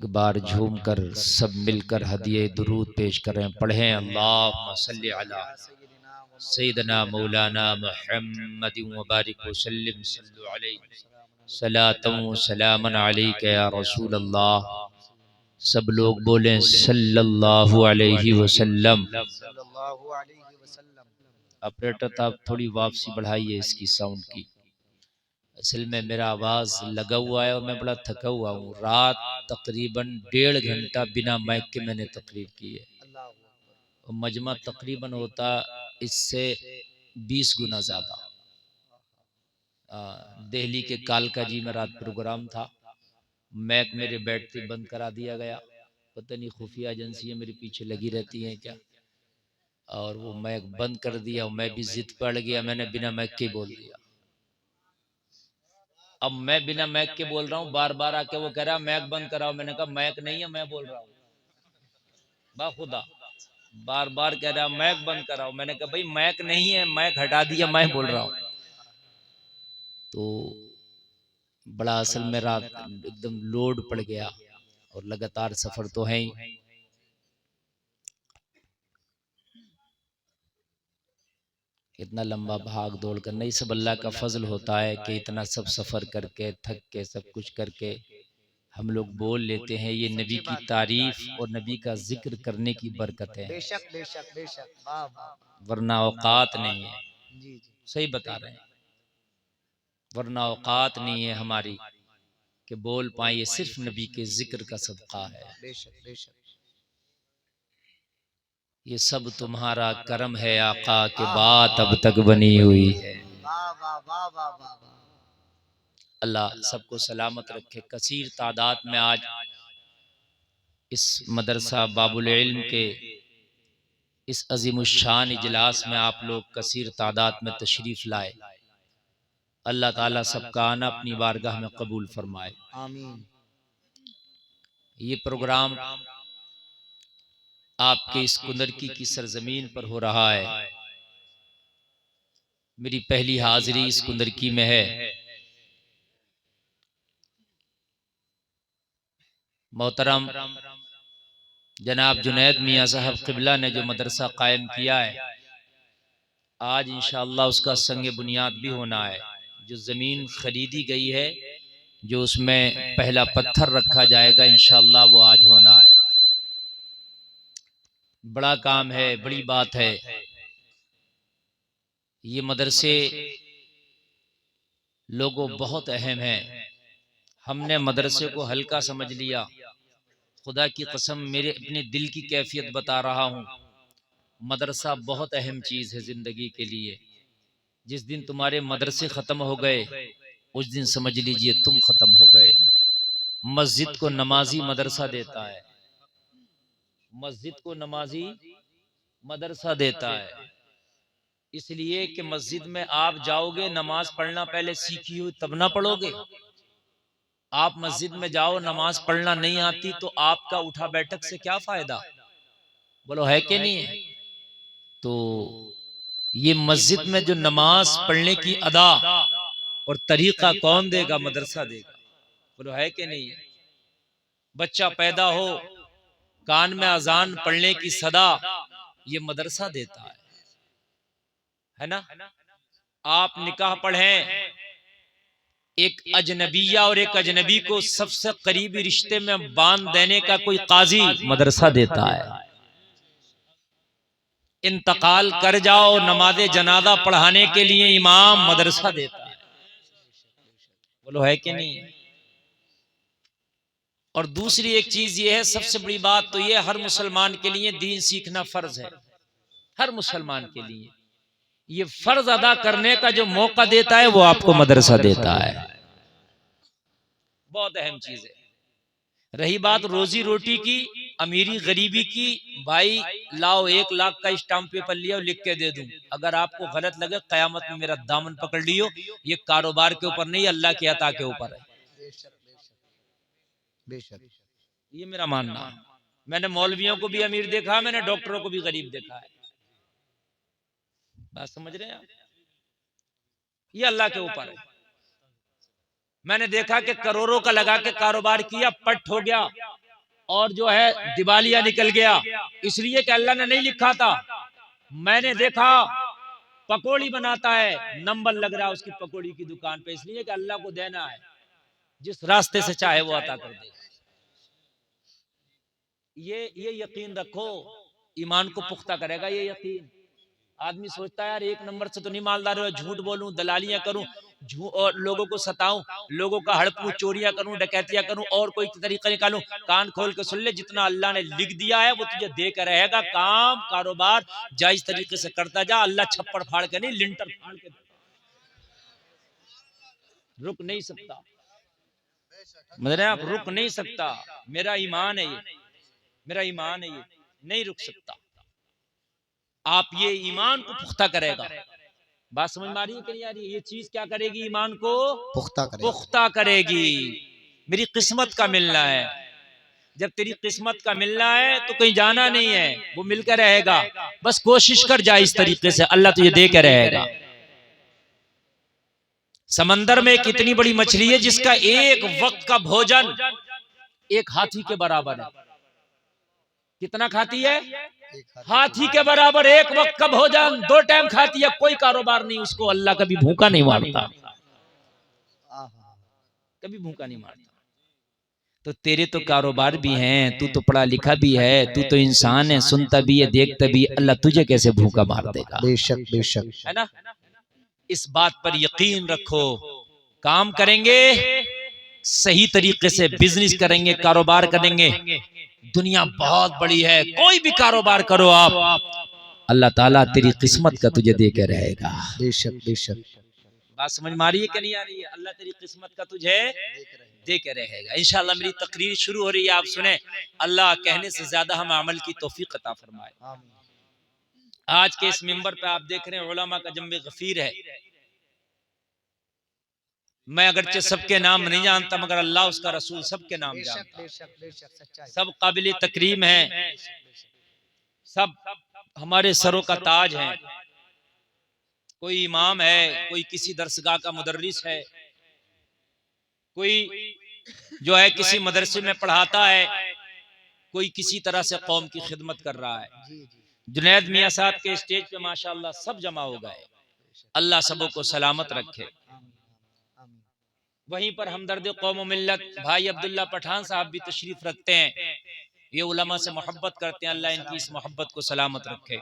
एक बार झूम कर सब मिलकर हदिये दुरूद पेश करें, पढ़ें अल्लाहुम्मा सल्ली अला सय्यिदना मौलाना मुहम्मद व बारिक व सल्लिम सल्लु अलैहि सलातन व सलामन अलैका या रसूल अल्लाह। सब लोग बोलें सल्लल्लाहु अलैहि वसल्लम। ऑपरेटर साहब थोड़ी वापसी बढ़ाइए इसकी साउंड की। असल में मेरा आवाज लगा हुआ है और मैं बड़ा थका हुआ हूँ। रात तकरीबन 1.5 घंटा बिना माइक के मैंने तकरीर की है और मजमा तकरीबन होता इससे 20 गुना ज्यादा। दिल्ली के कालका जी में रात प्रोग्राम था, मैक मेरे बैटरी बंद करा दिया गया। पता नहीं खुफिया एजेंसियां मेरे पीछे लगी रहती हैं क्या, और वो मैक बंद कर दिया और मैं भी जिद पड़ गया, मैंने बिना मैक के बोल दिया। अब मैं बिना मैक के बोल रहा हूँ, बार बार आके वो कह रहा मैक बंद कराओ। मैंने कहा मैक नहीं है, मैं बोल रहा हूँ बाखुदा। बार बार कह रहा मैक बंद कराओ। मैंने कहा भाई मैक नहीं है, मैक हटा दिया, मैं बोल रहा हूँ। तो बड़ा असल में रात एकदम लोड पड़ गया और लगातार सफर तो है ही। इतना लंबा भाग दौड़ कर नहीं, सब अल्लाह का फजल होता है कि इतना सब सफर करके थक के सब कुछ करके हम लोग बोल लेते हैं। ये नबी की तारीफ और नबी का जिक्र करने की बरकत है, बेशक बेशक बेशक, वरना औकात नहीं है। सही बता रहे हैं, वरना औकात नहीं है हमारी कि बोल पाए। ये सिर्फ नबी के जिक्र का सदका है। बेशक बेशक, ये सब तुम्हारा करम है आका के बात अब तक बनी हुई है। अल्लाह सबको सलामत रखे। कसीर तादाद में आज इस मदरसा बाबुल इल्म के इस अजीमुशान इजलास में आप लोग कसीर तादाद में तशरीफ लाए। अल्लाह ताला सबका आना अपनी बारगाह में कबूल फरमाए, आमीन। ये प्रोग्राम आपके इस कुंदरकी की सरजमीन पर हो रहा है। मेरी पहली हाजिरी इस कुंदरकी में है। मोहतरम जनाब जुनैद मियाँ साहब क़िबला ने जो मदरसा कायम किया है, आज इंशाअल्लाह उसका संग बुनियाद भी होना है। जो ज़मीन खरीदी गई है, जो उसमें पहला पत्थर रखा जाएगा, इंशाअल्लाह वो आज होना है। बड़ा काम है, बड़ी बात है। ये मदरसे लोगों बहुत अहम है। हमने मदरसे को हल्का समझ लिया। खुदा की कसम, मेरे अपने दिल की कैफियत बता रहा हूँ, मदरसा बहुत अहम चीज़ है ज़िंदगी के लिए। जिस दिन तुम्हारे मदरसे ख़त्म हो गए, उस दिन समझ लीजिए तुम ख़त्म हो गए। मस्जिद को नमाजी मदरसा देता है, मस्जिद को नमाजी मदरसा देता है। इसलिए कि मस्जिद में आप जाओगे, नमाज पढ़ना पहले सीखी हुई तब ना पढ़ोगे। आप मस्जिद में जाओ, नमाज पढ़ना नहीं आती, तो आपका उठा बैठक से क्या फायदा? बोलो है कि नहीं है? तो ये मस्जिद में जो नमाज पढ़ने की अदा और तरीका कौन देगा? मदरसा देगा। बोलो है कि नहीं है? बच्चा पैदा हो, कान में अजान पढ़ने की सदा ये मदरसा देता है ना? आप निकाह पढ़ें, एक अजनबिया और एक अजनबी को सबसे करीबी रिश्ते में बांध देने का कोई काजी मदरसा देता है। इंतकाल कर जाओ, नमाज जनाजा पढ़ाने के लिए इमाम मदरसा देता है। बोलो है कि नहीं है? और दूसरी एक चीज ये है, सबसे बड़ी बात तो ये, हर मुसलमान के लिए दीन सीखना फर्ज है। हर मुसलमान के लिए ये फर्ज अदा करने का जो मौका देता है, वो आपको मदरसा देता है। बहुत अहम चीज है। रही बात रोजी रोटी की, अमीरी गरीबी की, भाई लाओ 1 लाख का स्टाम्प पेपर लिया और लिख के दे दूं। अगर आपको गलत लगे, कयामत में मेरा दामन पकड़ लियो। ये कारोबार के ऊपर नहीं, अल्लाह की अता के ऊपर है। बेशक, ये मेरा मानना है। मैंने मौलवियों को भी अमीर देखा, मैंने डॉक्टरों को भी गरीब देखा है। बात समझ रहे हैं आप? ये अल्लाह के ऊपर है। मैंने देखा कि करोड़ों का लगा के कारोबार किया, पट हो गया, और जो है दिवालिया निकल गया, इसलिए कि अल्लाह ने नहीं लिखा था। मैंने देखा पकौड़ी बनाता है, नंबर लग रहा है उसकी पकौड़ी की दुकान पे, इसलिए कि अल्लाह को देना है, जिस रास्ते से चाहे वो अता कर दे। ये यकीन रखो, ईमान को पुख्ता करेगा ये यकीन। आदमी सोचता है यार एक नंबर से तो नहीं मालदार हो, झूठ बोलूं, दलालियां करूं, और लोगों को सताऊं, लोगों का हड़पूं, चोरियां करूं, डकैतियां करूं, और कोई तरीका निकालूं। कान खोल के सुन ले, जितना अल्लाह ने लिख दिया है वो तुझे दे कर रहेगा। काम कारोबार जायज तरीके से करता जा, अल्लाह छप्पड़ फाड़ के नहीं, लिंटर फाड़ के रुक नहीं सकता। मतलब आप रुक नहीं सकता, मेरा ईमान है ये, मेरा ईमान है ये, नहीं रुक सकता। आप ये ईमान को पुख्ता करेगा। बात समझ में आ रही है कि नहीं आ रही है? ये चीज क्या करेगी? ईमान को पुख्ता करेगी। मेरी किस्मत का मिलना है, जब तेरी किस्मत का मिलना है तो कहीं जाना नहीं है, वो मिलकर रहेगा। बस कोशिश कर जा इस तरीके से, अल्लाह तुझे दे के रहेगा। समंदर में कितनी बड़ी मछली है जिसका एक वक्त का भोजन एक हाथी के बराबर है। कितना खाती है? हाथी के बराबर एक वक्त का भोजन 2 टाइम खाती है। कोई कारोबार नहीं, उसको अल्लाह कभी भूखा नहीं मारता, कभी भूखा नहीं मारता। तो तेरे तो कारोबार भी हैं, तू तो पढ़ा लिखा भी है, तू तो इंसान है, सुनता भी है, देखता भी है, अल्लाह तुझे कैसे भूखा मार देगा? बेशक बेशक, है ना? इस बात पर यकीन रखो। काम करेंगे सही तरीके से, बिजनेस करेंगे, कारोबार करेंगे, दुनिया बहुत बड़ी है, कोई भी कारोबार करो आप, अल्लाह ताला तेरी किस्मत का तुझे दे के रहेगा। बेशक बेशक। बात समझ में आ रही है कि नहीं आ रही है? अल्लाह तेरी किस्मत का तुझे दे के रहेगा। इंशाअल्लाह मेरी तकरीर शुरू हो रही है, आप सुने। अल्लाह कहने से ज्यादा हम अमल की तौफीक अता फरमाए। आज के इस मिंबर पे आप देख रहे हैं उलमा का जम्मे गफीर है। मैं अगरचे सबके नाम नहीं जानता, मगर अल्लाह उसका रसूल सबके नाम जानता है। सब काबिल तकरीम है, सब हमारे सरों का ताज है। कोई इमाम है, कोई किसी दरसगाह का मुदर्रिस है, कोई जो है किसी मदरसे में पढ़ाता है, कोई किसी तरह से कौम की खिदमत कर रहा है। जुनैद मियां साहब के स्टेज पे माशाअल्लाह सब जमा हो गए। अल्लाह सबों को सलामत रखे। वहीं पर हमदर्द कौम मिल्लत भाई अब्दुल्ला पठान साहब भी तशरीफ रखते हैं। ये उलमा से मोहब्बत करते हैं, अल्लाह इनकी इस मोहब्बत को सलामत रखे।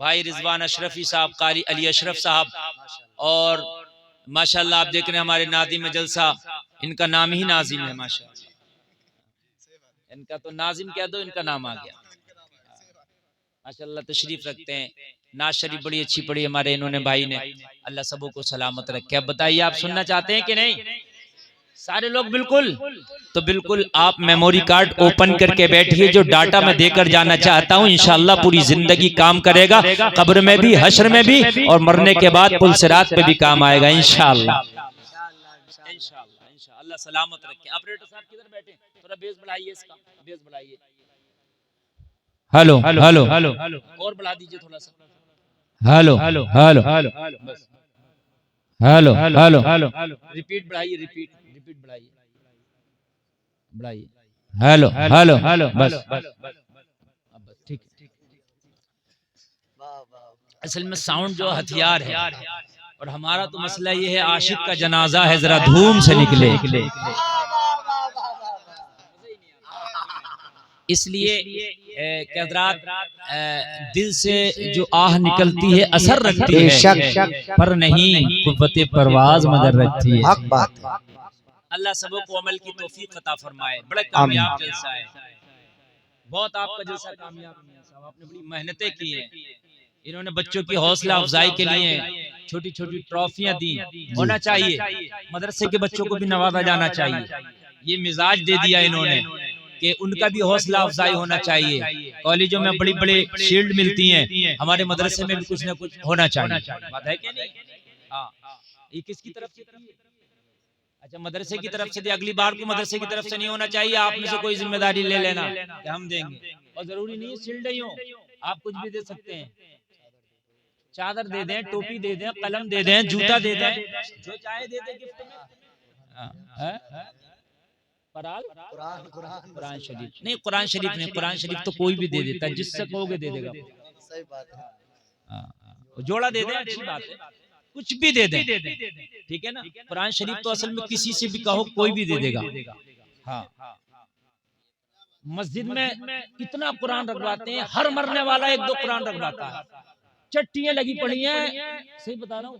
भाई रिजवान अशरफी साहब, कारी अली अशरफ साहब, और माशाअल्लाह आप देख रहे हैं हमारे नादिम जलसा, इनका नाम ही नाजिम है माशाअल्लाह। इनका तो नाजिम कह दो, इनका नाम आ गया माशाअल्लाह। तशरीफ रखते हैं, नाज शरीफ बड़ी अच्छी पड़ी हमारे इन्होंने भाई ने, अल्लाह सबों को सलामत रखे। अब बताइए आप सुनना चाहते हैं कि नहीं? सारे लोग बिल्कुल। तो बिल्कुल आप मेमोरी कार्ड ओपन करके बैठिए, जो डाटा मैं देकर जाना चाहता हूँ इंशाअल्लाह पूरी जिंदगी काम करेगा, कब्र में भी, हश्र में भी, और मरने के बाद पुल सिरात पे भी काम आएगा इंशाअल्लाह। इंशाअल्लाह अल्लाह सलामत रखे। ऑपरेटर साहब किधर बैठे? थोड़ा बेस बढ़ाइए, इसका बेस बढ़ाइए। हेलो हेलो हेलो, और बढ़ा दीजिए थोड़ा सा। Hello hello hello hello, hello hello hello, repeat बढ़ाइए, रिपीट रिपीट बढ़ाइए, बढ़ाइए। हेलो हेलो हेलो, बस बस बस, ठीक है। असल में साउंड जो हथियार है, और हमारा तो मसला ये है आशिक का जनाजा है, जरा धूम से निकले। इसलिए कहदरात दिल से जो आह निकलती है असर रखती है, पर नहीं कुव्वते परवाज मगर रखती है। अल्लाह सबों को अमल की तौफीक अता फरमाए। बड़ा कामयाब जलसा है, बहुत आपका जलसा कामयाब है। आपने बड़ी मेहनतें की हैं, इन्होंने बच्चों की हौसला अफजाई के लिए छोटी छोटी ट्रॉफियां दी। होना चाहिए, मदरसे के बच्चों को भी नवाजा जाना चाहिए। ये मिजाज दे दिया इन्होंने कि उनका भी हौसला अफजाई होना चाहिए। कॉलेजों में बड़ी बड़ी शील्ड मिलती हैं, हमारे मदरसे में भी कुछ ना कुछ होना चाहिए। बात है क्या नहीं? हाँ, ये किसकी तरफ से? अच्छा, मदरसे की तरफ से दी। अगली बार को मदरसे की तरफ से नहीं होना चाहिए, आप में से कोई जिम्मेदारी ले लेना कि हम देंगे। और जरूरी नहीं है शील्ड ही हो, आप कुछ भी दे सकते हैं। चादर दे दें, टोपी दे दें, कलम दे दें, जूता दे दें, जो चाहे दे दें गिफ्ट में। कुरान शरीफ नहीं, कुरान शरीफ नहीं, कुरान शरीफ तो कोई भी दे देता है, जिससे कहोगे दे देगा। सही बात है। जोड़ा दे दे, अच्छी बात है, कुछ भी दे दे, ठीक है ना। कुरान शरीफ तो असल में किसी से भी कहो कोई भी दे देगा। हाँ, मस्जिद में कितना कुरान रखवाते हैं, हर मरने वाला एक दो कुरान रखवाता है। चट्टियां लगी पड़ी हैं, सही बता रहा हूँ,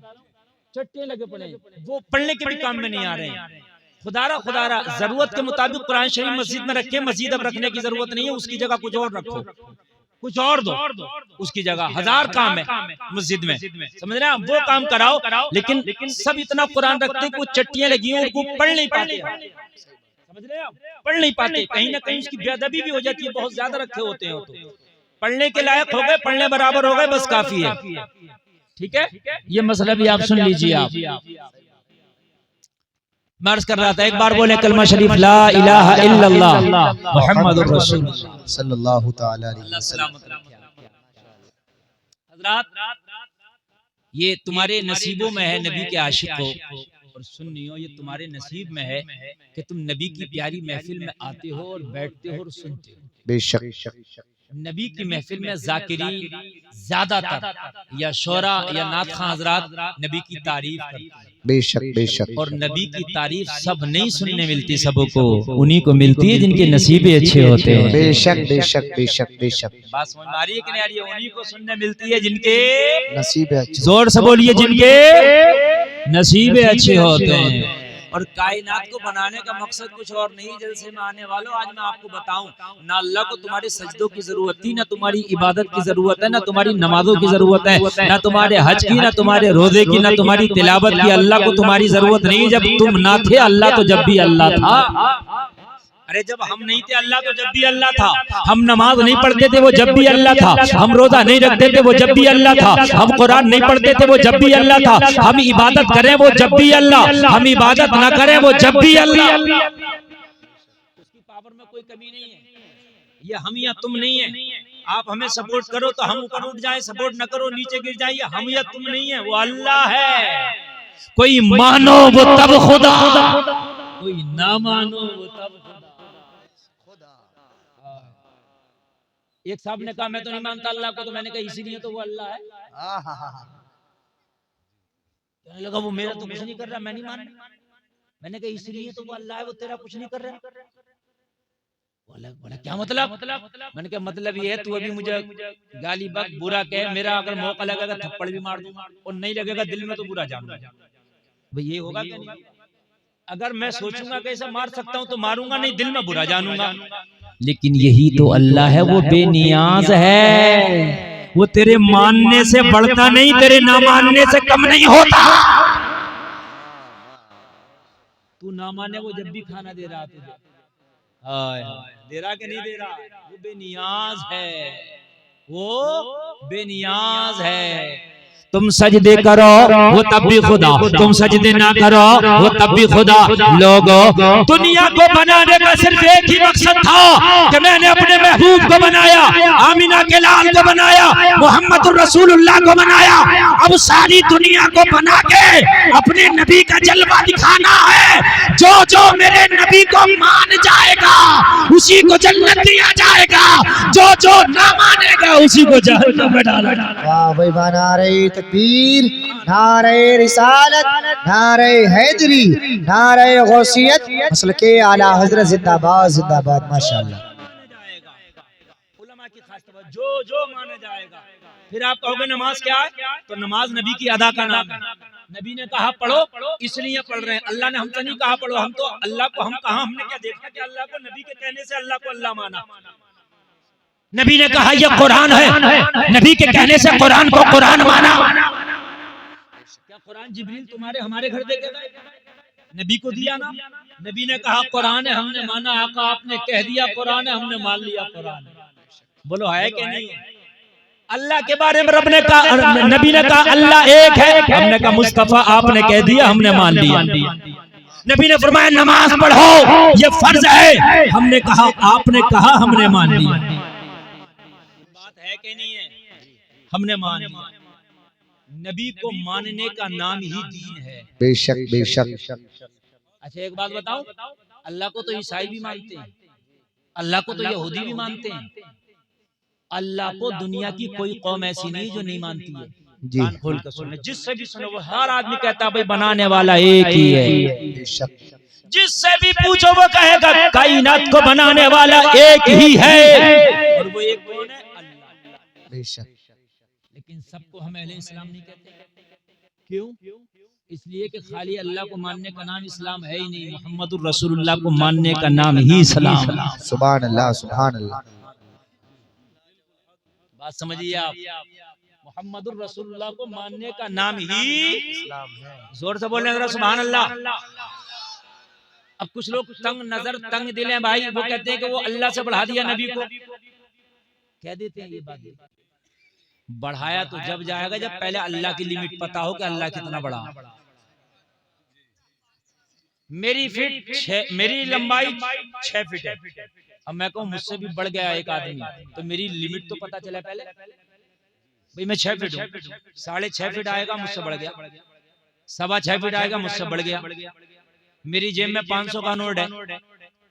चट्टियां लगे पड़े हैं, वो पढ़ने के भी काम में नहीं आ रहे हैं। खुदारा जरूरत के मुताबिक कुरान शरीफ मस्जिद में रखे, मस्जिद अब रखने की जरूरत नहीं है, उसकी जगह कुछ और रखो, कुछ और दो उसकी जगह। हजार काम है मस्जिद में, समझ रहे हैं, वो काम कराओ। लेकिन सब इतना कुरान रखते कि वो चट्टियां लगी हैं, उनको पढ़ नहीं पाते, समझ रहे हैं, पढ़ नहीं पाते। कहीं ना कहीं उसकी बेअदबी भी हो जाती है, बहुत ज्यादा रखे होते हैं तो पढ़ने के लायक हो गए, पढ़ने बराबर हो गए, बस काफी है, ठीक है। ये मसला भी आप सुन लीजिए। आप मैं अर्ज कर रहा था, एक बार बोले कलमा शरीफ ला इलाहा इल्लल्लाह मुहम्मदुर रसूलुल्लाह सल्लल्लाहु तआला अलैहि वसल्लम। हज़रात, ये तुम्हारे नसीबों में है नबी के आशिक हो, और सुन्नियों ये तुम्हारे नसीब में है कि तुम नबी की प्यारी महफिल में आते हो और बैठते हो और सुनते हो। बेशक नबी की महफिल में जाकिरीन ज्यादातर या शोरा या नात खां हजरात नबी की तारीफ करते हैं। बेशक और नबी की तारीफ सब नहीं सुनने मिलती, सबको उन्हीं को मिलती है जिनके नसीबे अच्छे होते हैं। बेशक बात समझ में आ रही है कि नहीं आ रही है? उन्हीं को सुनने मिलती है जिनके नसीबे अच्छे, जोर से बोलिए, जिनके नसीबे अच्छे होते हैं। और कायनात को बनाने का मकसद कुछ और नहीं। जलसे में आने वालों, आज मैं आपको बताऊं, ना अल्लाह को तुम्हारे सजदों की जरूरत थी, ना तुम्हारी इबादत की जरूरत है, ना तुम्हारी नमाजों की जरूरत है, ना तुम्हारे हज की, ना तुम्हारे रोजे की, ना तुम्हारी तिलावत की। अल्लाह को तुम्हारी जरूरत नहीं। जब तुम ना थे अल्लाह तो जब भी अल्लाह था। अरे जब हम नहीं थे अल्लाह तो जब भी अल्लाह था। हम नमाज नहीं पढ़ते थे वो जब भी अल्लाह था। हम रोजा नहीं रखते थे वो जब भी अल्लाह था। हम कुरान नहीं पढ़ते थे वो जब भी अल्लाह था। हम इबादत करें वो जब भी अल्लाह, हम इबादत ना करें वो जब भी अल्लाह। उसकी पावर में कोई कमी नहीं है। ये हम या तुम नहीं है। आप हमें सपोर्ट करो तो हम ऊपर उठ जाए, सपोर्ट न करो नीचे गिर जाइए। हम या तुम नहीं है, वो अल्लाह है। कोई मानो वो तब खुदा, कोई ना मानो वो तब खुदा। एक साहब ने कहा मैं तो नहीं मानता अल्लाह को, तो मैंने कहा इसीलिए तो वो अल्लाह है। कहने लगा वो मेरा तो कुछ नहीं कर रहा, मैं नहीं मान रहा। मैंने कहा इसलिए तो वो अल्लाह है, वो तेरा कुछ नहीं कर रहा। बोला क्या मतलब? मैंने कहा मतलब ये है, तू अभी मुझे गाली बक बुरा कह, मेरा अगर मौका लगेगा थप्पड़ भी मार दूंगा, और नहीं लगेगा दिल में तो बुरा जानूंगा। भाई ये होगा क्या? नहीं। अगर मैं सोचूंगा कि ऐसा मार सकता हूं तो मारूंगा, नहीं दिल में बुरा जानूंगा। लेकिन यही तो अल्लाह है, वो बेनियाज है। वो तेरे मानने से बढ़ता नहीं, तेरे ना मानने से कम नहीं होता। तू ना माने वो जब भी खाना दे रहा तुझे, दे रहा कि नहीं दे रहा, वो बेनियाज है, वो बेनियाज है। तुम सजदे करो वो तब भी खुदा, तुम सजदे ना करो वो तब भी खुदा। लोगों, दुनिया को बनाने का सिर्फ एक ही मकसद था कि मैंने अपने महबूब को बनाया, आमिना के लाल को बनाया, मोहम्मद रसूलुल्लाह को बनाया। अब सारी दुनिया को बना के अपने नबी का जलवा दिखाना है। जो जो मेरे नबी को मान जाएगा उसी को जन्नत दिया जाएगा, जो जो ना मानेगा उसी को जहन्नम में डाला जाएगा। वाह भाई, नारे तकबीर, नारे रिसालत, नारे हैदरी, नारे गौसियत, मसलके आला हजरत जिंदाबाद जिंदाबाद। माशाअल्लाह। उलमा की खास तवज्जो, जो जो माना जाएगा। फिर आप कहोगे नमाज क्या है? तो नमाज नबी की अदा का नाम है। नबी ने कहा पढ़ो इसलिए पढ़ रहे हैं। अल्लाह ने हमसे नहीं कहा पढ़ो। हम तो अल्लाह को हम कहा, हमने क्या देखा कि अल्लाह को नबी के कहने से अल्लाह को अल्लाह माना। नबी ने कहा यह कुरान है, नबी के कहने से कुरान को कुरान माना। क्या कुरान जिब्रील तुम्हारे हमारे घर दे गए? नबी को दिया ना। नबी ने कहा कुरान है, हमने माना। आका आपने कह दिया कुरान है, हमने मान लिया कुरान। बोलो है कि नहीं है? अल्लाह के बारे में रब ने कहा, नबी ने कहा अल्लाह एक है, हमने कहा मुस्तफा आपने कह दिया, हमने मान लिया। नबी ने फरमाया नमाज पढ़ो ये फर्ज है, हमने कहा आपने कहा, हमने मान लिया। बात है कि नहीं है? हमने मान लिया। नबी को मानने का नाम ही दीन है। बेशक बेशक। अच्छा एक बात बताओ, अल्लाह को तो ईसाई भी मानते हैं, अल्लाह को तो यहूदी भी मानते हैं, अल्लाह को दुनिया की कोई कौम ऐसी नहीं जो नहीं मानती है। जी कान खोल कर सुने, जिससे भी सुनो वो हर आदमी कहता है भाई बनाने वाला एक ही है। बेशक जिससे भी पूछो वो कहेगा कायनात को बनाने वाला एक ही है, और वो एक कौन है? अल्लाह। बेशक। लेकिन सबको हम अहले इस्लाम नहीं कहते। क्यों? इसलिए कि खाली अल्लाह को मानने का नाम इस्लाम है ही नहीं, मोहम्मदुर रसूलुल्लाह को मानने का नाम ही इस्लाम। सुभान अल्लाह, सुभान अल्लाह। बात समझिए आप, मोहम्मदुर रसूलुल्लाह को मानने का नाम ही इस्लाम है। जोर से बोलने जरा सुभान अल्लाह। अब कुछ लोग तंग नजर तंग दिल हैं भाई, वो कहते हैं कि वो अल्लाह से बढ़ा दिया नबी को, कह देते हैं ये बात। बढ़ाया तो जब जाएगा जब पहले अल्लाह की लिमिट पता हो कि अल्लाह कितना बड़ा। मेरी लंबाई 6 फीट है, अब मैं कहूँ मुझसे भी बढ़ गया एक आदमी, तो मेरी लिमिट तो पता चला पहले भाई। मैं 6 फीट हूँ, 6.5 फीट आएगा मुझसे बढ़ गया, 6.25 फीट आएगा मुझसे बढ़ गया। मेरी जेब में 500 का नोट है,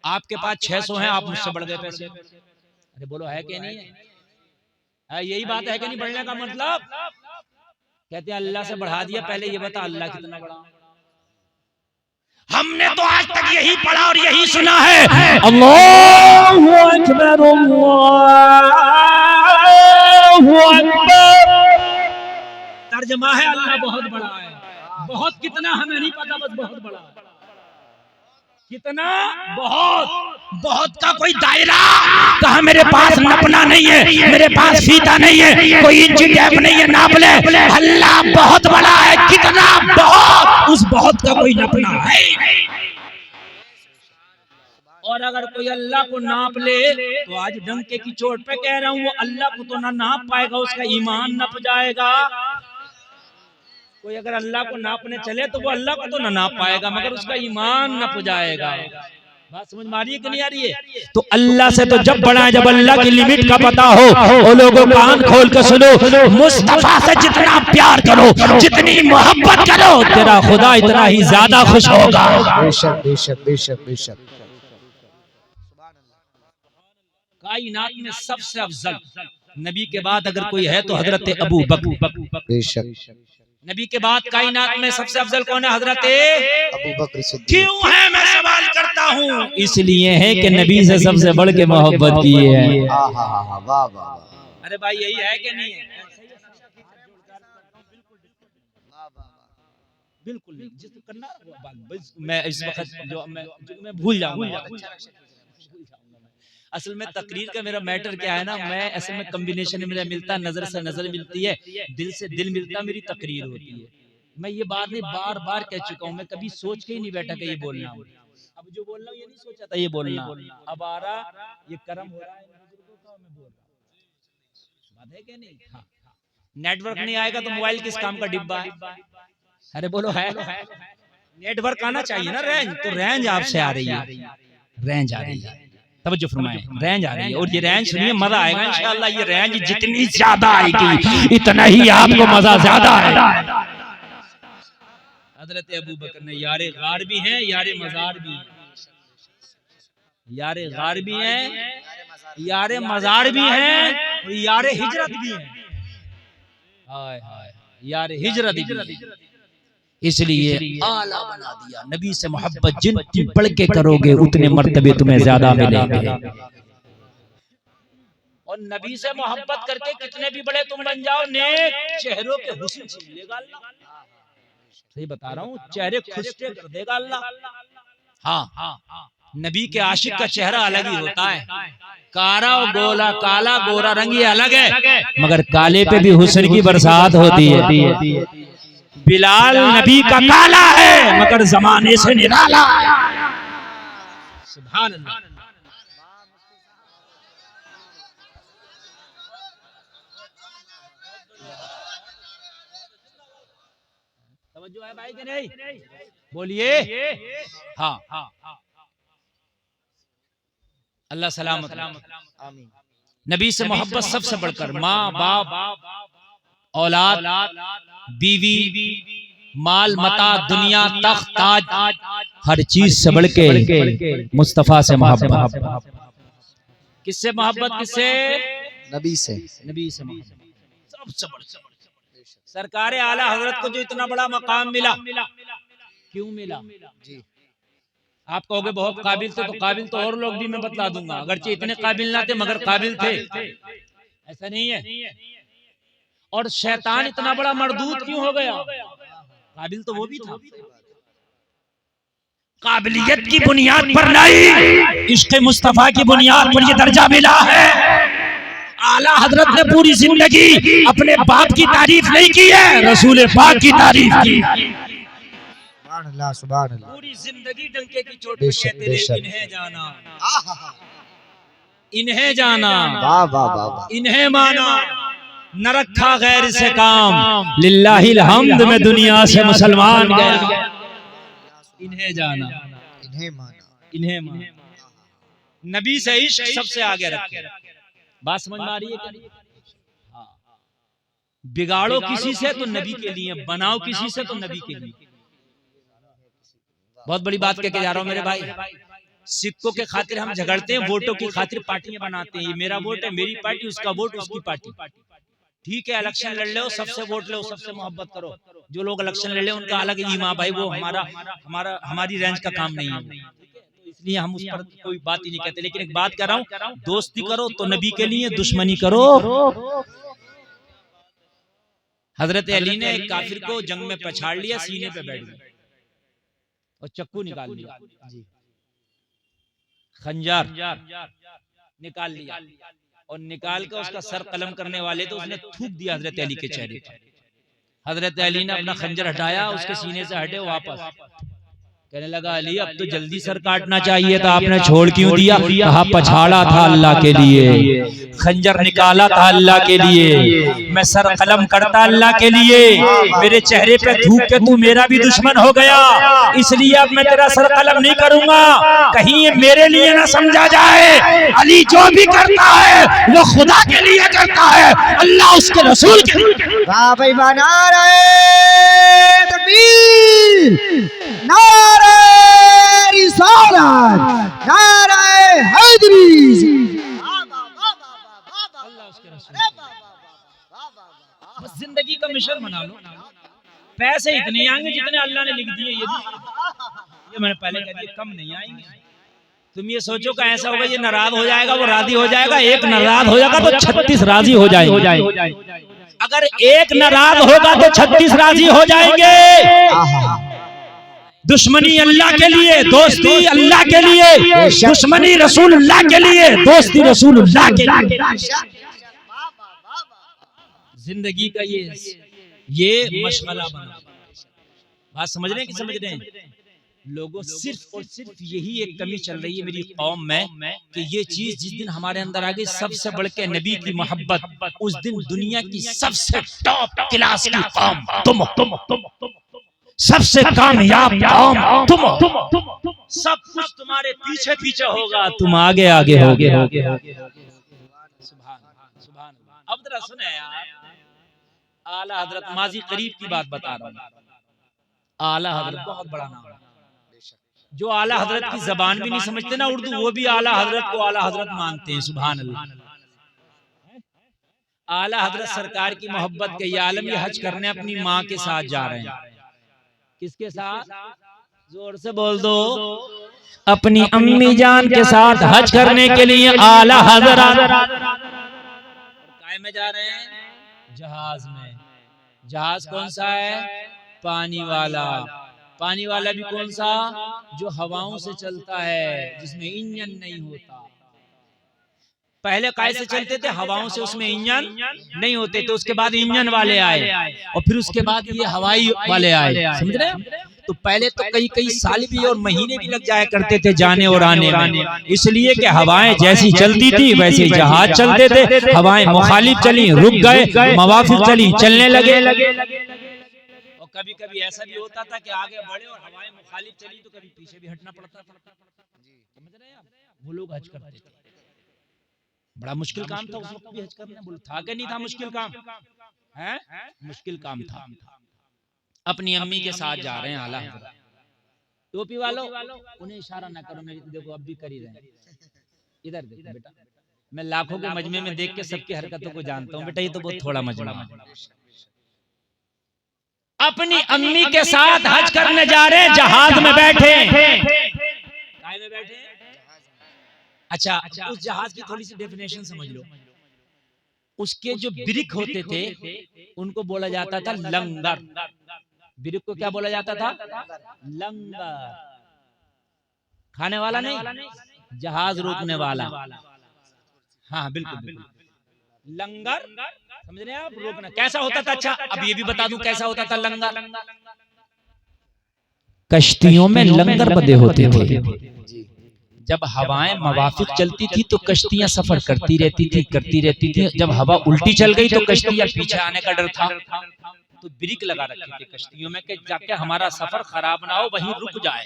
आपके पास 600 है, आप मुझसे बढ़ गए पैसे। अरे बोलो है कि नहीं है? यही बात है कि नहीं? बढ़ने का मतलब कहते हैं अल्लाह से बढ़ा दिया, पहले ये बता अल्लाह कितना बड़ा। हमने तो आज तक यही पढ़ा और यही सुना है, अल्लाहु अकबर, अल्लाहु अकबर। तर्जमा है अल्लाह बहुत बड़ा है। बहुत कितना हमें नहीं पता, बस बहुत बड़ा है। कितना? बहुत। बहुत का कोई दायरा कहा मेरे पास नपना नहीं है, मेरे पास फीता नहीं है, कोई इंच टेप नहीं है नाप ले। अल्लाह बहुत बड़ा है। कितना? बहुत। उस बहुत का कोई नपना है। और अगर कोई अल्लाह को नाप ले तो आज डंके की चोट पे कह रहा हूँ, वो अल्लाह को तो ना नाप पाएगा, उसका ईमान नप जाएगा। कोई अगर अल्लाह को नापने चले तो वो अल्लाह को तो ना नाप पाएगा, मगर उसका ईमान नप जाएगा। बात समझ में आ रही है कि नहीं आ रही है? तो अल्लाह से तो जब बड़ा, जब अल्लाह की लिमिट का पता हो, वो लोगों कान खोल कर सुनो, मुस्तफा से जितना प्यार करो, जितनी मोहब्बत करो, तेरा खुदा इतना ही ज्यादा खुश होगा। बेशक बेशक बेशक बेशक। कायनात में सबसे अफजल नबी के बाद अगर कोई है तो हजरत अबू बकर। बेशक। नबी के बाद कायनात में सबसे अफजल कौन है? हजरत अबू बकर सिद्दीक। क्यों है मैं सवाल करता हूँ? इसलिए है कि नबी से सबसे बढ़ के मोहब्बत की है। वाह वाह वाह। अरे भाई यही है कि नहीं है? बिल्कुल नहीं। जिस करना मैं इस वक्त जो मैं भूल जाऊंगा। असल में तकरीर का मेरा मैटर क्या है ना, मैं असल में कॉम्बिनेशन मेरा मिलता है, नजर से नजर मिलती है, दिल से दिल मिलता, मेरी तकरीर होती है। मैं ये बात नहीं बार बार कह चुका हूँ, मैं कभी सोच के ही नहीं बैठा कि ये बोलना। अब जो बोल रहा हूँ ये नहीं सोचा था ये बोलना, अब आ रहा, ये कर्म हो रहा है, मैं बोल रहा। बात है कि नहीं? हाँ। नेटवर्क नहीं आएगा तो मोबाइल किस काम का डिब्बा है? अरे बोलो है। नेटवर्क आना चाहिए ना, रेंज। तो रेंज आपसे आ रही है, रेंज आ रही है, तवज्जो फरमाएं, रेंज आ रही है। और ये रेंज सुनिए, मजा आएगा इंशाअल्लाह। ये रेंज जितनी ज्यादा आएगी इतना ही आपको मजा ज्यादा आएगा। हजरत अबू बकर ने यारे गार भी हैं, यारे मजार भी हैं। यारे गार भी हैं, यारे मजार भी हैं, और यारे हिजरत भी हैं। हाय हाय, यारे हिजरत भी। इसलिए आला बना दिया। नबी से मोहब्बत जितनी बढ़ के करोगे उतने मर्तबे तुम्हें ज्यादा मिलेंगे। और नबी से मोहब्बत करके कितने भी बड़े तुम बन जाओ, नेक चेहरों के हुस्न छीन लेगा अल्लाह। सही बता रहा हूँ, चेहरे खुशके कर देगा अल्लाह। हाँ, नबी के आशिक का चेहरा अलग ही होता है। काला और गोला, काला गोरा रंग ये अलग है, मगर काले पे भी हुस्न की बरसात होती है। बिलाल नबी का काला है मगर जमाने से निराला। सुभान अल्लाह। तवज्जो है भाई कि नहीं? बोलिए। हाँ, अल्लाह सलामत आमीन। नबी से मोहब्बत सबसे बढ़कर माँ बाप, औलाद, बीवी, माल मता, दुनिया, तख्त, ताज, हर चीज से बढ़ के मुस्तफा से मोहब्बत। किससे मोहब्बत? किससे? नबी से। नबी से मोहब्बत सबसे बढ़। सरकार आला हजरत को जो इतना बड़ा मकाम मिला, क्यों मिला? जी। आप कहोगे बहुत काबिल थे, तो काबिल तो और लोग भी मैं बतला दूंगा, अगरचे इतने काबिल ना थे मगर काबिल थे, ऐसा नहीं है। और शैतान इतना बड़ा मरदूद क्यों हो गया? काबिल तो वो भी था। काबिलियत की बुनियाद पर नहीं, इश्क़ मुस्तफा की बुनियाद पर ये दर्जा मिला है। आला हजरत ने पूरी जिंदगी अपने बाप की तारीफ नहीं की है, रसूल पाक की तारीफ की। सुभान अल्लाह, सुभान अल्लाह। पूरी जिंदगी डंके की चोट पे कहते रहे, इन्हें जाना, इन्हें जाना, वाह वाह वाह, इन्हें माना, न रखा गैर से काम, लिल्लाहिल हम्द में दुनिया से मुसलमान गया। इन्हें जाना, इन्हें माना, इन्हें माना, नबी से इश्क सबसे आगे रखे। बात समझ में आ रही है? हाँ। बिगाड़ो किसी से तो नबी के लिए, बनाओ किसी से तो नबी के लिए। बहुत बड़ी बात कह के जा रहा हूं मेरे भाई। सिक्कों के खातिर हम झगड़ते हैं, वोटों की खातिर पार्टियां बनाते हैं। ये मेरा वोट है, मेरी पार्टी, उसका वोट, उसकी पार्टी। ठीक है, इलेक्शन लड़ लो, सबसे वोट लो, सबसे मोहब्बत करो। जो लोग इलेक्शन लड़ ले उनका अलग ही माँ भाई, वो हमारी रेंज का काम नहीं है, इसलिए हम उस पर कोई बात ही नहीं कहते। लेकिन एक बात कर रहा हूँ, दोस्ती करो तो नबी के लिए, दुश्मनी करो। हजरत अली ने एक काफिर को जंग में पछाड़ लिया, सीने पे बैठ गया और चक्कू निकाल लिया, खंजर निकाल लिया और निकाल कर उसका सर कलम करने वाले तो उसने थूक दिया हजरत अली के चेहरे पर। हजरत अली ने अपना खंजर हटाया, उसके सीने से हटे वापस, कहने लगा अली अब तो जल्दी सर काटना चाहिए था, आपने छोड़ क्यों दिया? कहा पछाड़ा था अल्लाह के लिए, खंजर निकाला था अल्लाह के लिए, मैं सर कलम करता अल्लाह के लिए, मेरे चेहरे पे थूक के तू मेरा भी दुश्मन हो गया, इसलिए अब मैं तेरा सर कलम नहीं करूंगा, कहीं ये मेरे लिए ना समझा जाए। अली जो भी करता है वो खुदा के लिए करता है, अल्लाह उसके रसूल के लिए। वाह भाई वाह, नारे तकबीर, नारे रिसालत, नारे हैदरी। बस जिंदगी का मिशन बना लो, पैसे इतने आएंगे जितने अल्लाह ने लिख दिए, ये मैंने पहले कह दिया, कम नहीं आएंगे। तुम ये सोचो कि ऐसा होगा ये नाराज हो जाएगा, वो राजी हो जाएगा, एक नाराज हो जाएगा तो 36 राजी हो जाएंगे। अगर एक नाराज होगा तो 36 राजी हो जाएंगे। दुश्मनी अल्लाह के लिए, दोस्ती अल्लाह के लिए, दुश्मनी रसूलुल्लाह के लिए, दोस्ती रसूलुल्लाह के लिए। जिंदगी का ये मशगला बना। बात समझ रहे हैं कि समझ रहे हैं? लोगों सिर्फ और सिर्फ यही एक कमी चल रही है मेरी कौम में कि ये चीज जिस दिन हमारे अंदर आ गई, सबसे बढ़ के नबी की मोहब्बत, उस दिन दुनिया की सबसे टॉप क्लास की कौम तुम, सबसे कामयाब कौम तुम, सब कुछ तुम्हारे पीछे पीछे होगा, तुम आगे आगे होगे। अब जरा सुने यार, आला हजरत, माजी करीब की बात बता रहा हूँ। आला हजरत बहुत बड़ा नाम है। जो आला हजरत की जबान भी नहीं समझते ना उर्दू, वो भी आला हजरत को आला हजरत मानते हैं। सुभान अल्लाह। आला हजरत सरकार की मोहब्बत के ये आलम, ये हज करने अपनी माँ के साथ जा रहे हैं। किसके साथ? जोर से बोल दो। अपनी अम्मी जान के साथ हज करने के लिए आला हजरत काय में जा रहे हैं? जहाज में। जहाज कौन सा है? पानी वाला। पानी वाला भी कौन सा? जो हवाओं से चलता है, जिसमें इंजन नहीं होता। पहले काय से चलते थे? हवाओं से, उसमें इंजन नहीं होते थे। उसके बाद इंजन वाले आए और फिर उसके बाद ये हवाई वाले आए। समझ रहे हैं? तो पहले तो कई साल भी और महीने भी लग जाया करते थे जाने और आने में, इसलिए कि हवाएं जैसी चलती थी वैसे ही जहाज चलते थे। हवाएं मुखालिफ चली, रुक गए, मवाफिक चली, चलने लगे। और कभी कभी ऐसा भी होता था कि आगे बढ़े और हवाएं मुखालिफ चली तो कभी पीछे भी हटना पड़ता था। समझ रहे हैं आप? वो लोग हज करते थे। बड़ा मुश्किल काम था उस वक्त भी हज करना। बोलो था कि नहीं था मुश्किल काम? है मुश्किल काम था। अपनी अम्मी के साथ जा रहे हैं आला हजरत। टोपी वालों उन्हें इशारा ना करो, मेरी देखो अब भी कर ही रहे हैं। इधर देखो बेटा, मैं लाखों के मजमे में देख के सबकी हरकतों को जानता हूँ बेटा, ये तो बहुत थोड़ा मजमा है। अपनी अम्मी के साथ हज करने जा रहे हैं, जहाज में बैठे, काय में बैठे? अच्छा, उस जहाज की थोड़ी सी डेफिनेशन समझ लो। उसके जो ब्रिक होते थे उनको बोला जाता था लंगर। ब्रिक को क्या बोला जाता था? लंगर। खाने वाला नहीं, जहाज रोकने वाला। हाँ बिल्कुल बिल्कुल, लंगर समझ रहे हैं आप? रोकना कैसा होता था? अच्छा अब ये भी बता दूं कैसा होता था लंगर। कश्तियों में लंगर बंधे होते थे। जब हवाएं मवाफिक चलती थी तो कश्तियां सफर करती रहती थी। जब हवा उल्टी चल गई तो कश्तियां पीछे आने का डर था, तो ब्रिक लगा रखे थे कश्तियों में कि जाके हमारा सफर खराब ना हो, वहीं रुक जाए।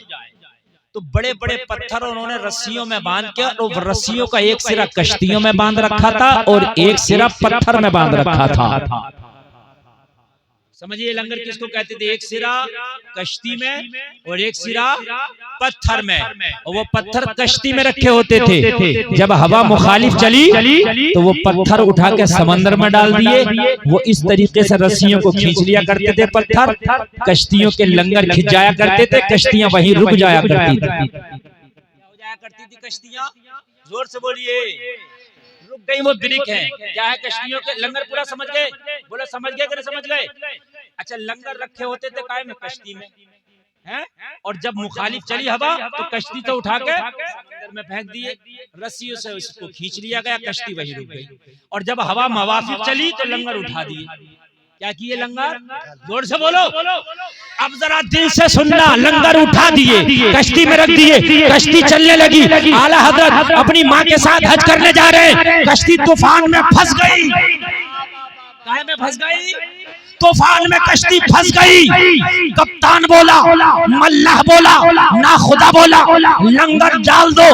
तो बड़े बड़े पत्थर उन्होंने रस्सियों में बांध के, और रस्सियों का एक सिरा कश्तियों में बांध रखा था और एक सिरा पत्थर में बांध रखा था। समझिए लंगर किसको कहते थे? एक सिरा कश्ती में और एक सिरा पत्थर में, और वो पत्थर कश्ती में रखे होते थे। जब हवा मुखालिफ चली तो वो पत्थर उठा के समंदर में डाल दिए। वो इस तरीके से रस्सियों को खींच लिया करते थे पत्थर, कश्तियों के लंगर खिंच जाया करते थे, कश्तियां वहीं रुक जाया करती थी। क्या हो जाया करती थी कश्तियां? जोर से बोलिए। रुक गई, वो ब्रिक है। क्या है? कश्तियों के लंगर। पूरा समझ गए? बोला समझ गए कि नहीं समझ गए? अच्छा, लंगर रखे होते थे काय में? कश्ती में हैं? और जब मुखालिफ चली हवा तो कश्ती तो उठा के समुद्र में फेंक दिए, रस्सियों से उसको खींच लिया गया, कश्ती वहीं रुक गई। और जब हवा मवाफिक चली तो लंगर उठा दिए। क्या किए लंगर? जोर से बोलो। अब जरा दिल से सुनना, लंगर उठा दिए, कश्ती में रख दिए, कश्ती चलने लगी। आला हजरत अपनी माँ के साथ हज करने जा रहे हैं, कश्ती तूफान में फंस गई। काहे में फंस गई? तूफान में कश्ती फंस गई। कप्तान बोला, मल्लाह बोला, ना खुदा बोला, लंगर डाल दो,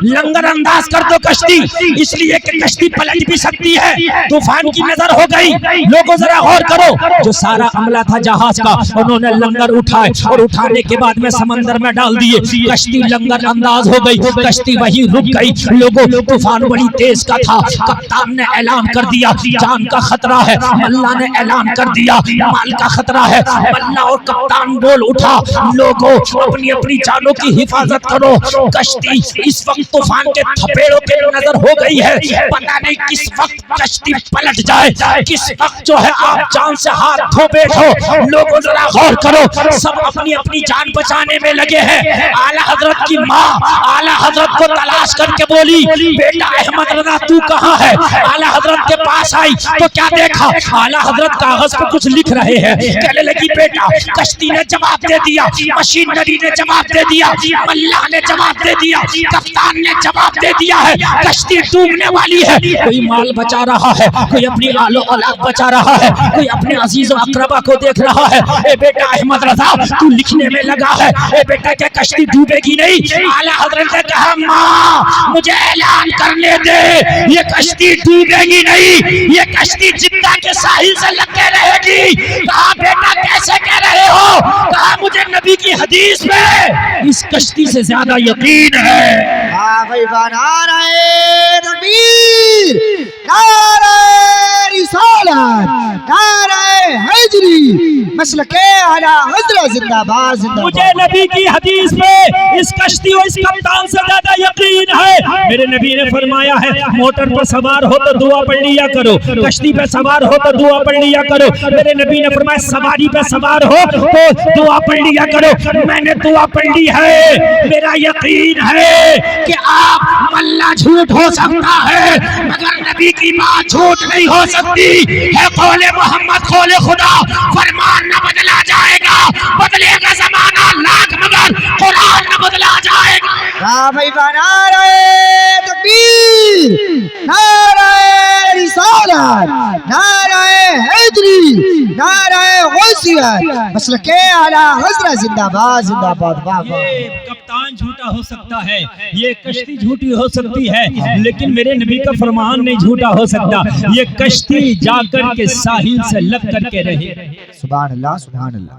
लंगर अंदाज कर दो कश्ती, इसलिए कि कश्ती पलट भी सकती है। तूफान की नजर हो गई। लोगों जरा गौर करो, जो सारा अमला था जहाज का, उन्होंने लंगर उठाए और उठाने के बाद में समंदर में डाल दिए। कश्ती लंगर अंदाज हो गई, कश्ती वहीं रुक गई। लोगों, तूफान बड़ी तेज का था। कप्तान ने ऐलान कर दिया जान का खतरा है। अल्लाह ने ऐलान कर दिया माल का खतरा है। अल्लाह और कप्तान बोल उठा, लोगों अपनी अपनी जानों की हिफाजत करो। कश्ती इस वक्त तूफान के थपेड़ों पे नजर हो गई है, पता नहीं किस वक्त कश्ती पलट जाए, किस वक्त जो है आप जान से हाथ धो बैठो। लोगों जरा गौर करो, सब अपनी अपनी जान बचाने में लगे हैं। आला हजरत की माँ आला हजरत को तलाश करके बोली, बेटा अहमद रजा तू कहाँ है? आला हजरत के पास आई तो क्या देखा? आला हजरत कागज पे कुछ लिख रहे हैं। कहने लगी बेटा, कश्ती ने जवाब दे दिया, मशीनरी ने जवाब दे दिया, अल्लाह ने जवाब दे दिया, कप्तान ने जवाब दे दिया है, कश्ती डूबने वाली है। कोई माल बचा रहा है, कोई अपनी आलो औलाद बचा रहा है, कोई अपने अजीज और अकरबा को देख रहा है। ए बेटा अहमद रजा तू लिखने में लगा है, ए बेटा क्या कश्ती डूबेगी नहीं? आला हजरत ने कहा माँ मुझे ऐलान करने दे, ये कश्ती डूबेगी नहीं, ये कश्ती जिद्दा के साहिल से लग के रहेगी। कहा बेटा कैसे कह रहे हो? कहा मुझे नबी की हदीस में इस कश्ती से ज्यादा यकीन है। हाँ भाई, नारे तकबीर, नारे रिसालत, नारे हैदरी, मसलके आला हज़रत जिंदाबाद जिंदाबाद। मुझे नबी की हदीस में इस कश्ती और इस कप्तान से ज्यादा यकीन है। मेरे नबी ने फरमाया है, मोटर पर सवार हो तो दुआ पढ़ लिया करो, कश्ती पे सवार हो तो दुआ पढ़ लिया करो। मेरे नबी ने फरमाया सवारी पे सवार हो तो दुआ पढ़ लिया करो। मैंने दुआ पढ़ ली है। मेरा यकीन है कि आप मल्ला झूठ हो सकता है मगर नबी की बात झूठ नहीं हो सकती है। कौले मोहम्मद कौले खुदा, फरमान न बदला जाएगा, बदलेगा जमाना लाख मगर कुरान न बदला जाएगा। हाँ भाई, नारे तकबीर, नारे रिसालत, नारे हैदरी, नारे गौसियत, मसलके आला हज़रत जिंदाबाद जिंदाबाद। वाह वाह। ये कप्तान झूठा हो सकता है, ये कश्ती झूठी हो सकती है, लेकिन मेरे नबी का फरमान नहीं झूठा हो सकता। ये कश्ती जाकर के साहिल से लग करके रहे। सुभान अल्लाह, सुभान अल्लाह।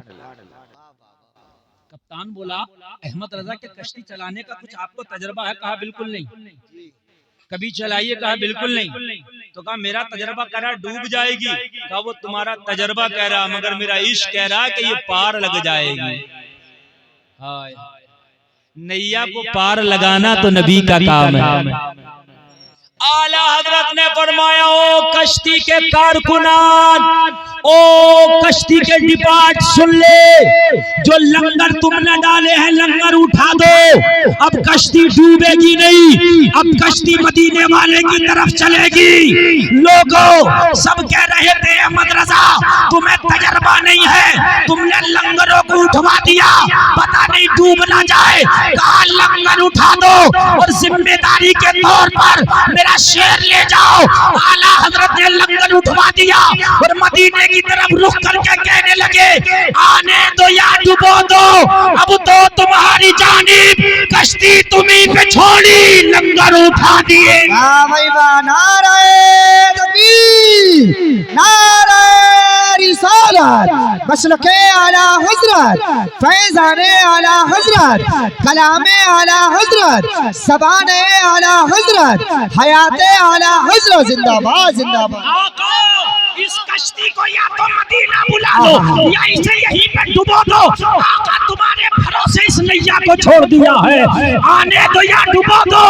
कप्तान बोला अहमद रजा के कश्ती चलाने का कुछ आपको तजर्बा है? कहा बिल्कुल नहीं। कभी चलाइए? कहा बिल्कुल नहीं। तो कहा मेरा तजर्बा कह रहा डूब जाएगी। कहा वो तुम्हारा तजर्बा कह रहा, मगर मेरा इश्क कह रहा कि ये पार लग जाएगी। हाय, नैया को पार लगाना तो नबी का काम है। आला हजरत ने फरमाया ओ कश्ती के कारकुनान, ओ कश्ती के डिपार्ट सुन ले, जो लंगर तुमने डाले हैं लंगर उठा दो। अब कश्ती डूबेगी नहीं, अब कश्ती मदीने वाले की तरफ चलेगी। लोगों सब कह रहे थे अहमद रजा तुम्हें तजर्बा नहीं है, तुमने लंगरों को उठवा दिया, पता नहीं डूब ना जाए। कहा लंगर उठा दो और जिम्मेदारी के तौर पर मेरा शेर ले जाओ। आला हजरत ने लंगर उठवा दिया और मदीने की तरफ रुख करके कहने लगे आने दो या डुबो दो, अब तो तुम्हारी जानिब कश्ती तुम्ही पे छोड़ी, लंगर उठा दिए। वाह भाई वाह, नारे तकबीर, नारे रिसालत, मसलके आला हजरत, फैजाने आला हजरत, कलामे आला हजरत, ज़बाने आला हजरत, हयाते आला हजरत, जिंदाबाद जिंदाबाद। इस कश्ती को या तो मदीना बुला लो या इसे यहीं पे डुबो दो। आका तुम्हारे भरोसे इस नैया को छोड़ दिया है, आने दो या डुबो दो,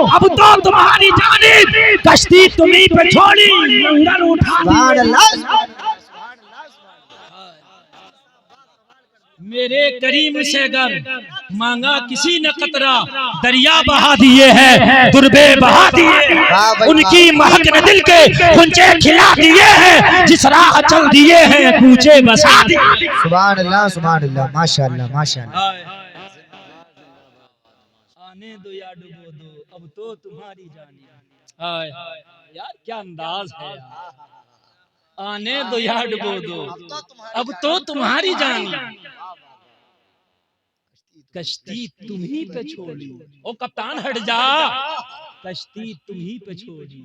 अब तो तुम्हारी जानिब कश्ती तुम्हीं पे छोड़ी, लंगर उठा दिए। मेरे करीम से अगर मांगा किसी ने कतरा, दरिया बहा दिए हैं, दुर्बे बहा दिए, उनकी महक ने दिल के कुंजे खिला दिए हैं, जिस राह चल दिए हैं कूचे बसा दिए। सुभान अल्लाह, माशाअल्लाह माशाअल्लाह। आने दो या डुबो दो, अब तो तुम्हारी जानिब। हाय यार क्या अंदाज है यार। आने दो या डुबो दो, अब तो तुम्हारी जानिब कश्ती तुम्ही पे छोड़ी। ओ कप्तान हट जा, कश्ती तुम्ही पे छोड़ी।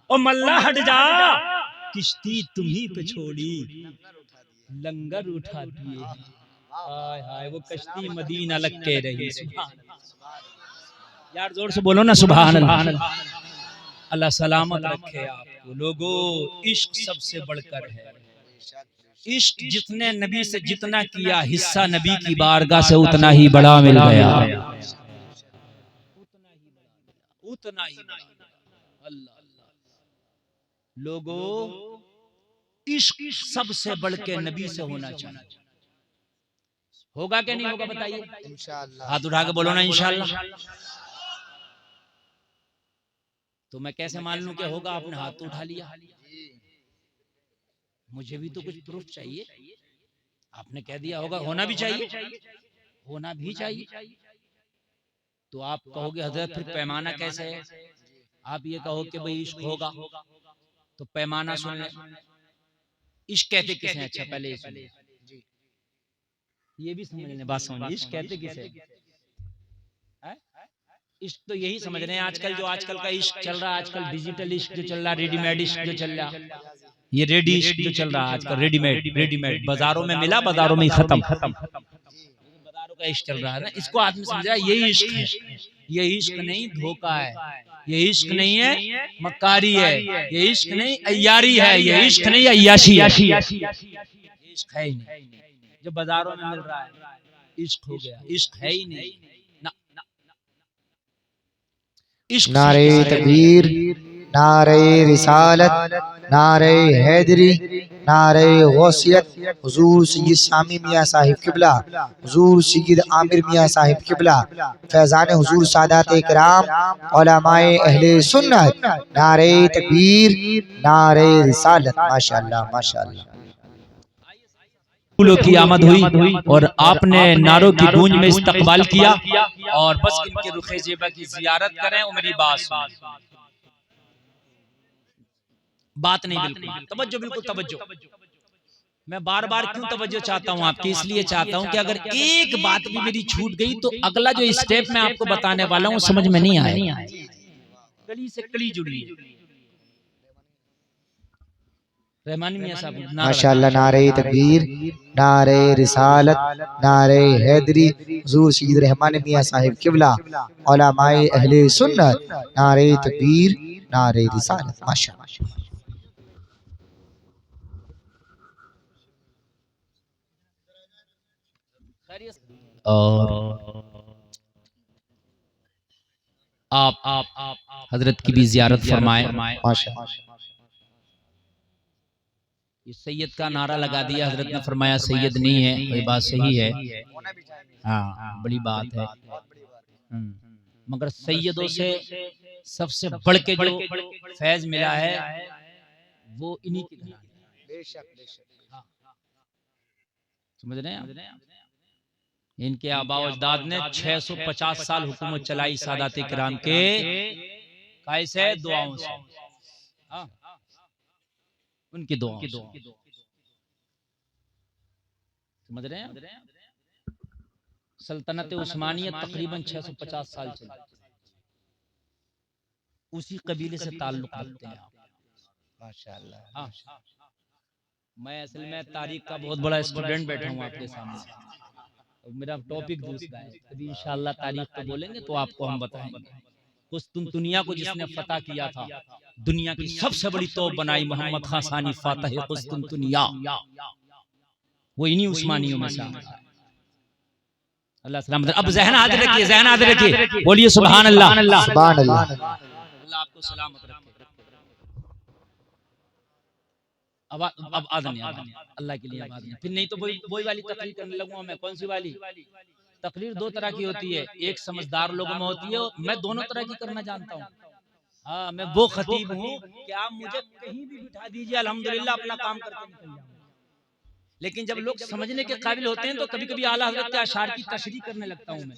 ओ मल्ला हट जा, किश्ती तुम्ही पे छोड़ी, लंगर उठा दिए। हाय हाय वो कश्ती मदीना लग के रही। यार जोर से बोलो ना सुभान अल्लाह। अल्लाह सलामत रखे आपको। लोगों इश्क सबसे बढ़कर है। इश्क जितने नबी से जितना किया हिस्सा नबी की बारगाह से उतना ही बड़ा मिल गया, उतना ही अल्लाह। लोगों इश्क सबसे बढ़ के नबी से होना चाहिए। होगा कि नहीं होगा बताइए? इंशाअल्लाह। हाथ उठा के बोलो ना इंशाअल्लाह। तो मैं कैसे मान लूं कि होगा? आपने हाथ तो उठा लिया, मुझे भी तो कुछ प्रूफ चाहिए। आपने कह दिया होगा, होना भी चाहिए, होना भी चाहिए। तो आप कहोगे हजरत फिर पैमाना कैसे है? आप ये कहो कि भाई इश्क होगा तो पैमाना सुन ले। इश्क कहते किसे हैं? अच्छा पहले ये भी समझने बात समझिए, इश्क कहते किसे? इश्क तो यही समझ रहे हैं आजकल, जो आजकल का इश्क चल रहा है, आजकल डिजिटल इश्क जो चल रहा है, रेडीमेड इश्क जो चल रहा, ये रेडी इश्क जो चल रहा है आजकल, रेडीमेड बाजारों में मिला, बाजारों में ही खत्म, बाजारों का इश्क चल रहा है ना। इसको आदमी समझ रहा है ये इश्क है। ये इश्क नहीं, धोखा है। ये इश्क नहीं है, मक्कारी है। ये इश्क नहीं, अय्यारी है। ये इश्क नहीं, अय्याशी है। इश्क है ही नहीं जो बाजारों में मिल रहा है, इश्क हो गया, इश्क है ही नहीं। नारे तकबीर, नारे रिसालत, नारे हैदरी, नारे गौसियत, हुजूर सैयद सामी मियाँ साहिब किबला, हुजूर सैयद आमिर मियाँ साहिब किबला, फैजान हुजूर सादात इकराम, उलमाए अहले सुन्नत। नारे तकबीर, नारे रिसालत, माशाअल्लाह माशाअल्लाह। फूलों की आमद हुई और आपने नारों की गूंज में इस्तकबाल किया और बस इनके रुखे ज़ेबा की जियारत करें और मेरी बात सुनें। बात नहीं, बिल्कुल तवज्जो, बिल्कुल तवज्जो। मैं बार बार क्यों तवज्जो चाहता हूं आपकी? इसलिए चाहता हूं कि अगर एक बात भी मेरी छूट गई तो अगला जो स्टेप मैं आपको बताने वाला हूं समझ में नहीं आएगा। कली से कली जुड़ी है। रहमानी मियां साहब नारा माशाअल्लाह। नारे तकबीर, नारे रिसालत, नारे हैदरी, हुजूर सैयद रहमान मियां साहिब किबला, उलमाए अहले सुन्नत, नारे तकबीर, नारे रिसालत। माशाअल्लाह। और आप हजरत की भी जियारत फरमाएं। माशाअल्लाह। ये सैयद का नारा लगा दिया, हजरत ने फरमाया सैयद नहीं है, ये बात सही है, हाँ बड़ी बात है। मगर सैयदों से सबसे बढ़ के जो फैज मिला है वो इन्हीं की घराने है। बेशक बेशक। समझ रहे हैं? इनके आबा अजदाद ने 650 साल हुकूमत चलाई सादात किराम के कैसे दुआओं से, हाँ उनकी दुआओं से। समझ रहे हैं? सल्तनत उस्मानियत तकरीबन 650 साल चली, उसी कबीले से ताल्लुक रखते हैं आप। माशाअल्लाह। हाँ, मैं असल में तारीख का बहुत बड़ा स्टूडेंट बैठा हूँ आपके सामने। मेरा टॉपिक दूसरा है, कभी इंशाअल्लाह तारीख को बोलेंगे तो आपको हम बताएंगे। कुस्तुनतुनिया को जिसने फतह किया था, दुनिया की सबसे बड़ी तोप बनाई मोहम्मद खान सानी फातह कुस्तुनतुनिया, वो इन्हीं उस्मानियों में से आता है। अल्लाह सलामत। अब ज़हन हाजिर रखिए, ज़हन हाजिर रखिए, बोलिए सुभान अल्लाह। सुभान अल्लाह। अल्लाह आपको सलामत रखे। अब आदन अल्लाह के लिए आवाज नहीं, फिर नहीं तो वही वाली तकरीर करने लगूंगा मैं। कौन सी वाली तकरीर? दो तरह की होती है, एक समझदार लोगों में होती है, मैं दोनों तरह की करना जानता हूँ। हाँ, मैं वो खतीब हूँ कि आप मुझे कहीं भी बिठा दीजिए, अल्हम्दुलिल्लाह अपना काम करके निकल जाऊंगा। लेकिन जब लोग समझने के काबिल होते हैं तो कभी कभी आला हज़रत के अशार की तशरीह करने लगता हूँ मैं।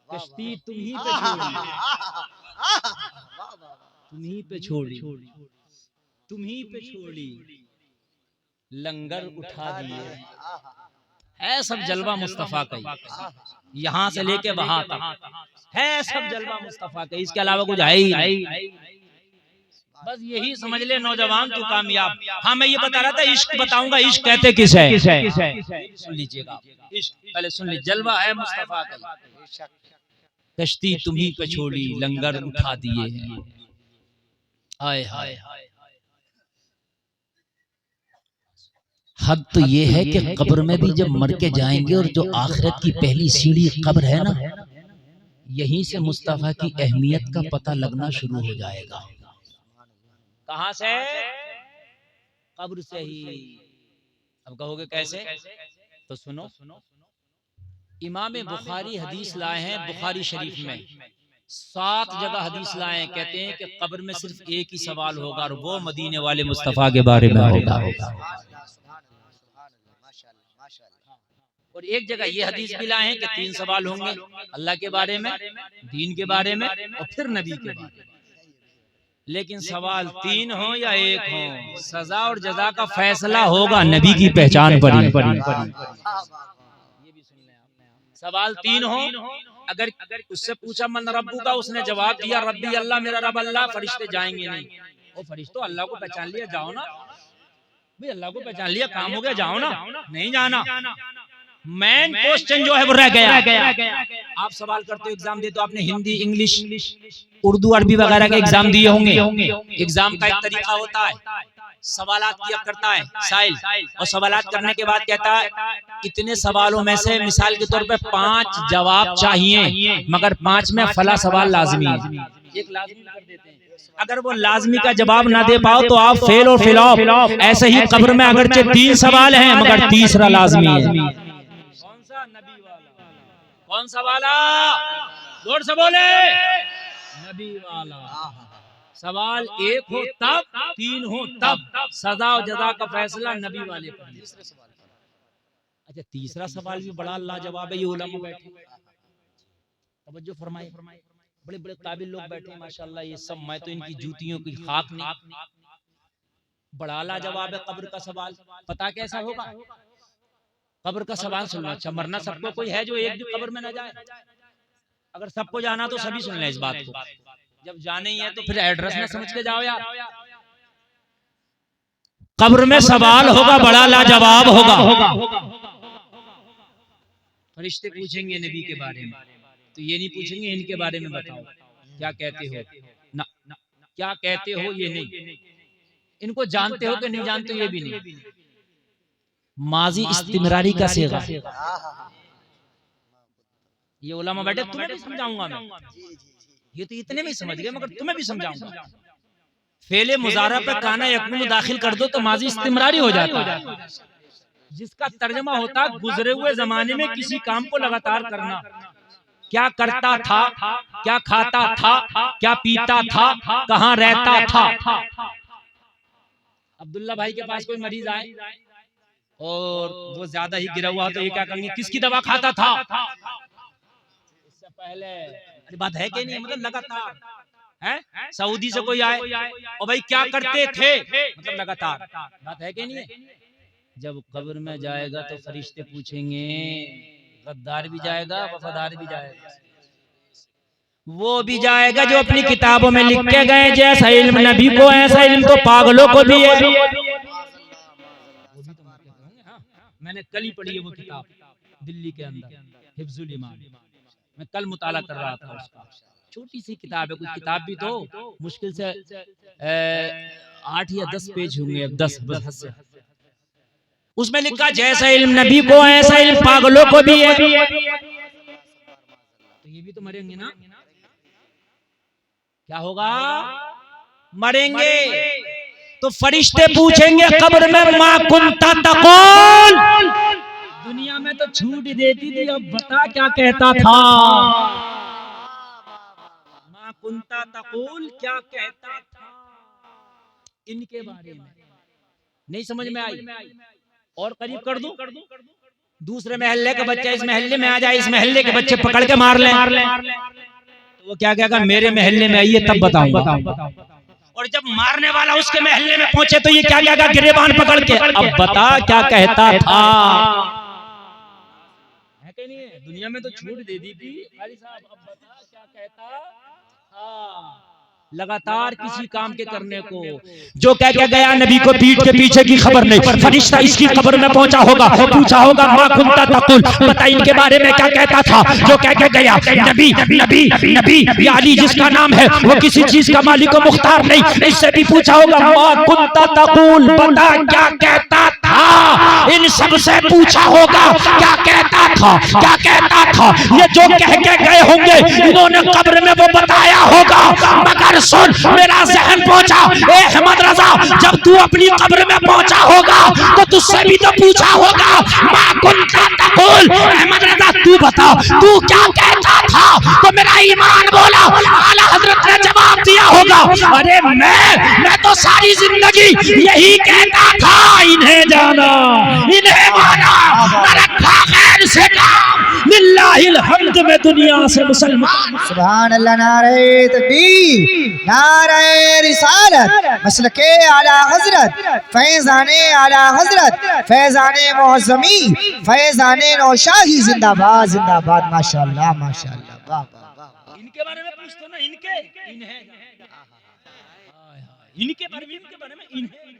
कश्ती तुम ही पे छोड़ी, तुम ही पे छोड़ी, तुम ही पे छोड़ी, लंगर उठा दिए, है सब जलवा मुस्तफा का, यहाँ से लेके वहां तक है सब जलवा मुस्तफा का, इसके अलावा कुछ है ही नहीं। बस यही समझ ले नौजवान तू कामयाब। हाँ, मैं ये बता रहा था, इश्क बताऊंगा, इश्क कहते किस है? सुन लीजिएगा, इश्क पहले सुन लीजिए। जलवा है मुस्तफा का, कश्ती तुम्ही पे छोड़ी, लंगर उठा दिए हैं। हाय हाय, हद तो ये है कि कब्र में भी जब मर के जाएंगे और जो आखिरत की पहली सीढ़ी कब्र है ना, यहीं से मुस्तफा की अहमियत का पता लगना शुरू हो जाएगा। कहां से? कब्र से ही। अब कहोगे कैसे? तो सुनो, इमाम बुखारी हदीस लाए हैं, बुखारी शरीफ में 7 जगह हदीस लाए हैं। कहते हैं कि कब्र में सिर्फ एक ही सवाल होगा और वो मदीने वाले मुस्तफा के बारे में होगा। और एक जगह ये हदीस भी लाए हैं कि 3 सवाल होंगे, अल्लाह के बारे में, दीन के बारे में और फिर नबी के बारे में। लेकिन सवाल 3 हो या 1 हो, सजा और जजा का फैसला होगा नबी की पहचान पर। ये भी सुन लें आप। सवाल 3 हो, अगर उससे पूछा मन रब्बू का, उसने जवाब दिया रब्बी अल्लाह, मेरा रब अल्लाह, फरिश्ते जाएंगे नहीं। वो फरिश्तों, अल्लाह को पहचान लिया, जाओ ना भाई, अल्लाह को पहचान लिया, काम हो गया, जाओ ना। नहीं जाना। मेन क्वेश्चन जो है वो रह गया। आप सवाल करते हो, एग्जाम देते हो, आपने हिंदी, इंग्लिश, उर्दू, अरबी वगैरह के एग्जाम दिए होंगे। एग्जाम का एक तरीका होता है, सवालात किया करता है साइल, और सवालात करने के बाद कहता है इतने सवालों में से मिसाल के तौर पे 5 जवाब चाहिए, मगर 5 में फला सवाल लाजमी है, एक लाजमी कर देते हैं। अगर वो लाजमी का जवाब ना दे पाओ तो आप फेल और फ्लॉप। ऐसे ही कब्र में अगरचे 3 सवाल हैं मगर तीसरा लाजमी है। कौन सा? नबी वाला। कौन सा वाला? जोर से बोले, नबी वाला। सवाल 1 हो तब, 3 हो तब, सजा और जजा का फैसला नबी वाले पर। अच्छा, तीसरा सवाल भी बड़ा लाजवाब है। ये उलमा बैठे, तवज्जो फरमाइए, बड़े बड़े काबिल लोग बैठे हैं माशाल्लाह। ये सब मैं तो इनकी जूतियों की खाक नहीं। बड़ा लाजवाब है कब्र का सवाल। पता कैसा होगा? कब्र का सवाल सुनना। अच्छा, मरना सबको कोई है जो एक भी कब्र में ना जाए? अगर सबको जाना तो सभी सुन लें इस बात को। जब जाने ही है तो फिर एड्रेस ना समझ के जाओ यार। कब्र में सवाल होगा, बड़ा लाजवाब होगा। फरिश्ते पूछेंगे नबी के बारे में, तो ये नहीं पूछेंगे इनके बारे में बताओ क्या कहते हो ना, क्या कहते हो ये नहीं, इनको जानते हो कि नहीं जानते हो ये भी नहीं। माजी इस्तिमरारी का सेगा, ये उलमा बैठे, तुम्हें भी समझाऊंगा मैं, ये तो इतने में समझ गए मगर तुम्हें भी समझाऊंगा। फेले मुजारा पे काना यकून दाखिल कर दो तो माजी इस्तिमरारी हो जाता है, जिसका तर्जमा होता है गुजरे हुए जमाने में किसी काम को लगातार करना। क्या करता था, क्या खाता था, क्या पीता था, कहाँ रहता था। अब्दुल्ला भाई के पास कोई मरीज आए और वो ज्यादा ही गिरा हुआ तो ये क्या कहेंगे, किसकी दवा खाता था इससे पहले। अरे बात है कि नहीं, मतलब लगातार है। सऊदी से कोई आए और भाई क्या करते थे, मतलब लगातार, बात है कि नहीं है। जब कब्र में जाएगा तो फरिश्ते पूछेंगे, गद्दार भी जाएगा, वफादार भी जाएगा, वो भी जाएगा जो अपनी किताबों में लिख के गए। जैसा इल्म नबी को ऐसा इल्म तो पागलों को भी है। मैंने कल ही पढ़ी है वो किताब दिल्ली के अंदर, हिफ्जुल ईमान, मैं कल मुताला कर रहा था उसका। छोटी सी किताब है, कुछ किताब भी तो मुश्किल से 8 या 10 पेज होंगे, अब 10 बस। उसमें लिखा जैसा इल्म नबी को ऐसा इल्म पागलों को भी है। तो ये भी तो मरेंगे ना, क्या होगा, मरेंगे। तो फरिश्ते पूछेंगे कब्र में, मा कुंता तक़ूल, दुनिया में तो छूट देती थी, अब बता क्या कहता था। मा कुंता तक़ूल, क्या कहता था इनके बारे में। नहीं समझ में आई, और करीब कर दूं, दूसरे महल्ले का बच्चा इस महल्ले में आ जाए, इस महल्ले के बच्चे पकड़ के मार ले, तो वो क्या कहेगा, मेरे महल्ले में आइए तब बताऊंगा। और जब मारने वाला उसके महल्ले में पहुंचे तो ये क्या कहेगा, गिरेबान पकड़ के, अब बता क्या कहता था। है कि नहीं है, दुनिया में तो छूट दे दी थी, अली साहब अब बता क्या कहता था। लगातार किसी काम के करने को, जो कह के गया नबी को पीठ के पीछे की खबर नहीं, फरिश्ता इसकी खबर में पहुंचा होगा, पूछा होगा मा कुंता तक़ूल, बता इनके बारे में क्या कहता था। जो कह के गया नबी नबी नबी, अली जिसका नाम है वो किसी चीज का मालिक व मुख्तार नहीं, इससे भी पूछा होगा मा कुंता तक़ूल, बता क्या कहता था। इन सब से पूछा होगा क्या कहता था, क्या कहता था। ये जो कह के गए होंगे इन्होंने कब्र में वो बताया होगा, मगर सुन मेरा जहन पहुंचा, ए अहमद रजा, जब तू अपनी कब्र में पहुंचा होगा तो तुझसे भी तो पूछा होगा मा कुंता तक़ूल, अहमद रजा तू बता तू क्या कहता था। तो मेरा ईमान बोला, आला हजरत ने जवाब दिया होगा, अरे मैं तो सारी जिंदगी यही कहता था, इन्हें जाना इन्हें माना, न रखा खैर से काम, लिल्लाहिल हम्द में दुनिया से मुसलमान। सुभान अल्लाह, नारे तकबीर, नारे रिसालत, मसलके आला हजरत, फैजाने आला हजरत, फैजाने मौज़मी, फैजाने नौशाही, जिंदाबाद जिंदाबाद, माशाअल्लाह माशाअल्लाह, वाह वाह वाह। इनके बारे में पूछते ना, इनके इन्हें, इनके बारे में, इनके बारे में इन्हें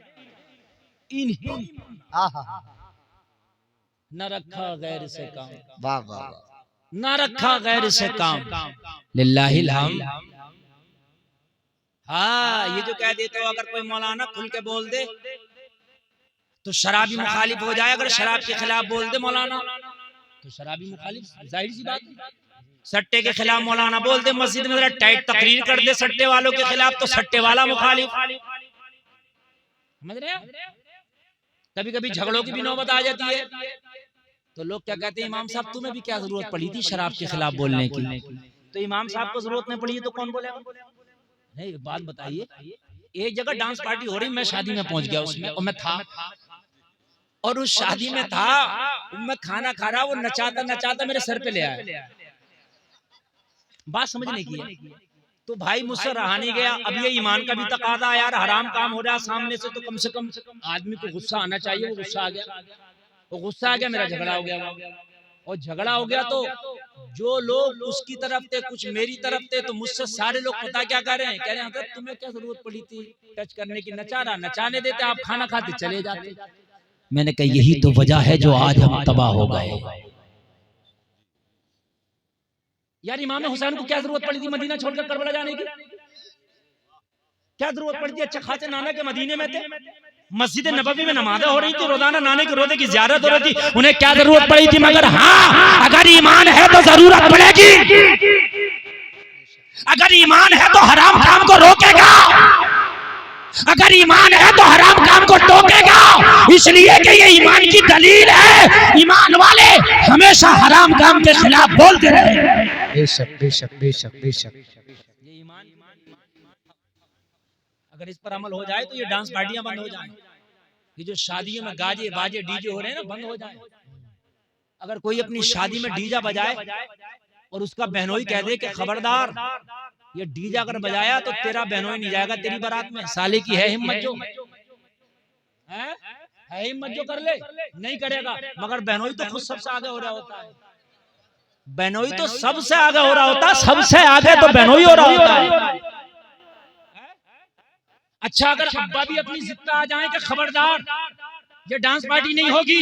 न रखा गैर से काम, वाह वाह, न रखा गैर से काम, लिल्लाहिल हम्द। हाँ, ये जो कह देते हो, अगर कोई मौलाना खुल के बोल दे तो शराबी मुखालिफ हो जाए, अगर शराब के खिलाफ बोल दे मौलाना तो शराबी मुखालिफ, जाहिर सी बात है। सट्टे के खिलाफ मौलाना बोल दे, मस्जिद में जरा टाइट तकरीर कर दे सट्टे वालों के खिलाफ, तो सट्टे वाला मुखालिफ। समझ रहे हैं? कभी कभी झगड़ों की भी नौबत आ जाती है तो लोग क्या कहते हैं, इमाम साहब तुम्हें भी क्या जरूरत पड़ी थी शराब के खिलाफ बोलने की। तो इमाम साहब को जरूरत नहीं पड़ी तो कौन बोलेगा। नहीं, बात बताइए, एक जगह डांस पार्टी हो रही, मैं शादी में पहुंच गया उसमें, और मैं था, और उस शादी में था, मैं खाना खा रहा, वो नचाता नचाता मेरे सर पे ले आया। बात समझने की है। तो भाई मुझसे रहा नहीं गया। अब ये ईमान का भी तकादा है यार, हराम काम हो रहा सामने से, तो कम से कम आदमी को गुस्सा आना चाहिए। वो गुस्सा आ गया, वो गुस्सा आ गया, मेरा झगड़ा हो गया। और झगड़ा हो गया तो जो लोग उसकी तरफ थे कुछ मेरी तरफ थे, तो मुझसे सारे लोग पता क्या कह रहे हैं, कह रहे हैं हज़रत तुम्हें क्या जरूरत पड़ी थी टच करने की, नचा रहा, नचाने देते आप खाना खाते चले जाते। मैंने कहा यही तो वजह है जो आज हम तबाह हो गए। यार इमाम हुसैन को क्या जरूरत पड़ी थी मदीना छोड़कर करबला जाने की, क्या जरूरत पड़ी थी? अच्छा खासे नाना के मदीने में थे, मस्जिद नबवी में नमाज़ें हो रही थी, रोजाना नाने के रोजे की ज़ियारत हो रही थी, उन्हें क्या जरूरत पड़ी थी? मगर हाँ, अगर ईमान है तो जरूरत पड़ेगी, अगर ईमान है तो हराम काम को रोकेगा, अगर ईमान है तो हराम काम को टोकेगा, इसलिए कि ये ईमान की दलील है। ईमान वाले हमेशा हराम काम के खिलाफ बोलते रहे। बेशक बेशक बेशक बेशक। ये ईमान, अगर इस पर अमल हो जाए तो ये डांस पार्टियां बंद हो जाएं, ये जो शादियों में गाजे बाजे डीजे हो रहे हैं ना, बंद हो जाए। अगर कोई अपनी शादी में डीजा बजाए और उसका बहनोई कह दे कि खबरदार ये डीजा अगर बजाया तो तेरा बहनोई नहीं जाएगा तेरी बारात में, साले की है हिम्मत जो है हिम्मत जो कर ले, नहीं करेगा। मगर बहनोई तो खुद सबसे आगे हो रहा होता है, बहनोई तो सबसे आगे हो रहा होता है, सबसे आगे तो बहनोई हो रहा होता है। अच्छा अगर अब्बा भी अपनी जिद पे आ जाए कि खबरदार ये डांस पार्टी नहीं होगी,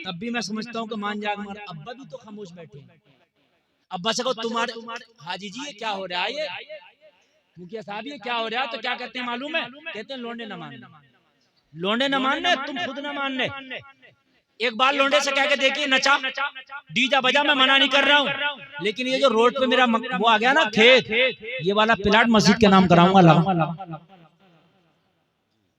तब भी मैं समझता हूँ कि मान जाएगा, मगर अब्बा भी तो खामोश बैठे हैं। अब्बा से कहो तुम्हारे हाजी जी ये क्या हो रहा है, ये मुखिया साहब ये क्या हो रहा है, तो क्या कहते हैं मालूम है? कहते हैं लोंडे न मानने, लोंडे न मानने, तुम खुद न मानने। एक बार लोंडे से कह के देखिए नचा डीजा बजा, मैं मना नहीं कर रहा हूँ, लेकिन ये जो रोड पे मेरा वो आ गया ना खेत, ये वाला प्लाट मस्जिद के नाम कराऊंगा।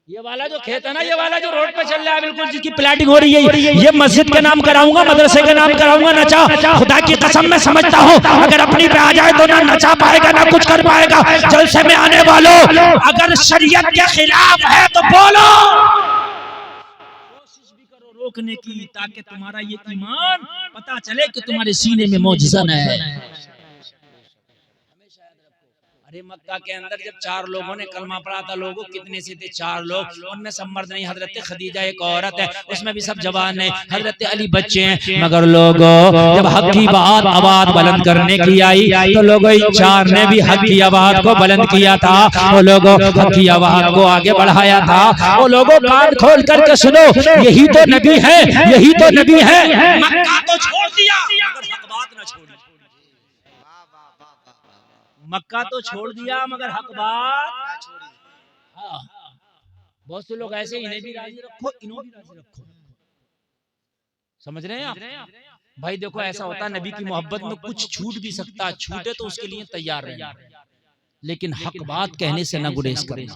ये वाला जो खेत है ना, ये वाला जो रोड पे चल रहा है बिल्कुल जिसकी प्लाटिंग हो रही है, ये मस्जिद के नाम कराऊंगा, मदरसे के नाम कराऊंगा। नचा खुदा की कसम मैं समझता हूँ अगर अपनी पे आ जाए तो ना नचा पाएगा ना कुछ कर पाएगा। जलसे में आने वालों अगर शरीयत के खिलाफ है तो बोलो, कोशिश भी करो रोकने की, ताकि तुम्हारा ये ईमान पता चले कि तुम्हारे सीने में मौजज़न है। अरे मक्का के अंदर जब 4 लोगों ने कलमा पढ़ा था, लोगों कितने से थे? 4 लोग, उनमें सब मर्द नहीं, हजरत खदीजा एक औरत है, उसमें भी सब जवान है, हजरत अली बच्चे हैं। मगर लोगों जब हक की बात आवाज बुलंद करने की आई तो लोगों इन 4 ने भी हक की आवाज को बुलंद किया था, वो लोगों हक की आवाज को आगे बढ़ाया था। वो लोगों कान खोल करके सुनो, यही तो नबी है, यही तो नबी है। मक्का तो छोड़ दिया मगर हक बात न छोड़ी, मक्का तो छोड़ दिया मगर हक बात छोड़ी। हाँ, बहुत से लोग ऐसे, इन्हें भी राजी रखो, इन्हों भी राजी रखो, समझ रहे हैं आप? भाई देखो ऐसा होता है नबी की मोहब्बत में कुछ छूट भी सकता है, छूटे तो उसके लिए तैयार रहना, लेकिन हक बात कहने से न गुरेज करना।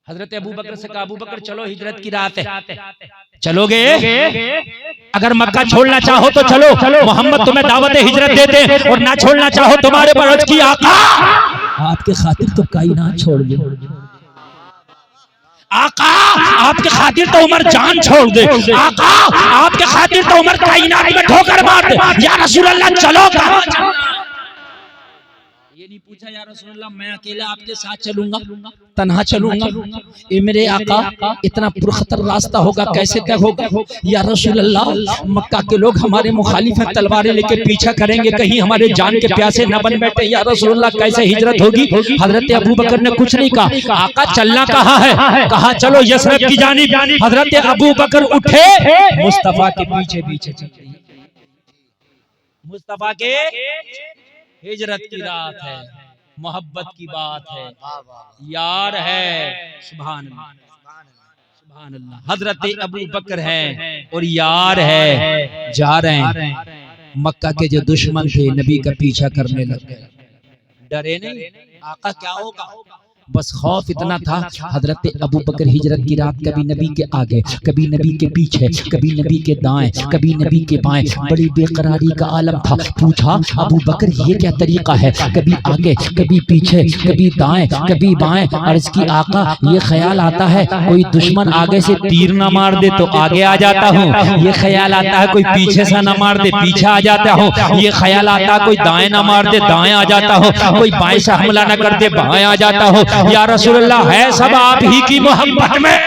हजरत अबू बकर से कहा, अबू बकर चलो हिजरत की रात है, चलोगे? अगर मक्का छोड़ना चाहो तो चलो, मोहम्मद तुम्हें दावत हिजरत देते हैं, और ना छोड़ना चाहो तुम्हारे पर अर्ज की आका आपके खातिर तो कायनात छोड़ दे, आका आपके खातिर तो उमर जान छोड़ दे, आका आपके खातिर तो उमर कायनात में ठोकर मार दे, या रसूल अल्लाह चलो कहां चलना? ये नहीं पूछा या रसूल अल्लाह मैं अकेला आपके साथ चलूंगा, तन्हा चलूंगा, ये मेरे आका इतना पुरखतर रास्ता होगा, कैसे तय होगा? या रसूल अल्लाह मक्का के लोग हमारे मुखालिफ हैं, तलवारें लेके पीछा करेंगे, कहीं हमारे जान के प्यासे न बन बैठे, या रसूल अल्लाह कैसे हिजरत होगी? हजरत अबू बकर ने कुछ नहीं कहा, आका चलना कहाँ है? कहा चलो यसरब की जानिब। हजरत अबू बकर उठे, मुस्तफा के पीछे पीछे चले, मुस्तफा के हिजरत की रात है, मोहब्बत की बात है, यार है, सुभान अल्लाह सुभान अल्लाह। हजरत अबू बकर है और यार है, जा रहे हैं। मक्का के जो दुश्मन थे नबी का पीछा करने लगे, डरे नहीं, आका क्या होगा, बस खौफ इतना था। हजरत अबू बकर हिजरत की रात कभी नबी के आगे, कभी नबी के पीछे, कभी नबी के दाएं, कभी नबी के बाएं, बड़ी बेकरारी का आलम था। पूछा अबू बकर ये क्या तरीका है, कभी आगे कभी पीछे, कभी दाएं कभी बाएं। अर्ज की आका ये ख्याल आता है कोई दुश्मन आगे से तीर ना मार दे तो आगे आ जाता हूँ, ये ख्याल आता है कोई पीछे से ना मार दे पीछे आ जाता हूँ, ये ख्याल आता है कोई दाएं ना मार दे दाएं आ जाता हूँ, कोई बाएं से हमला ना कर दे बाएं आ जाता हूँ। या रसूलुल्लाह है सब आप ही की मोहब्बत में,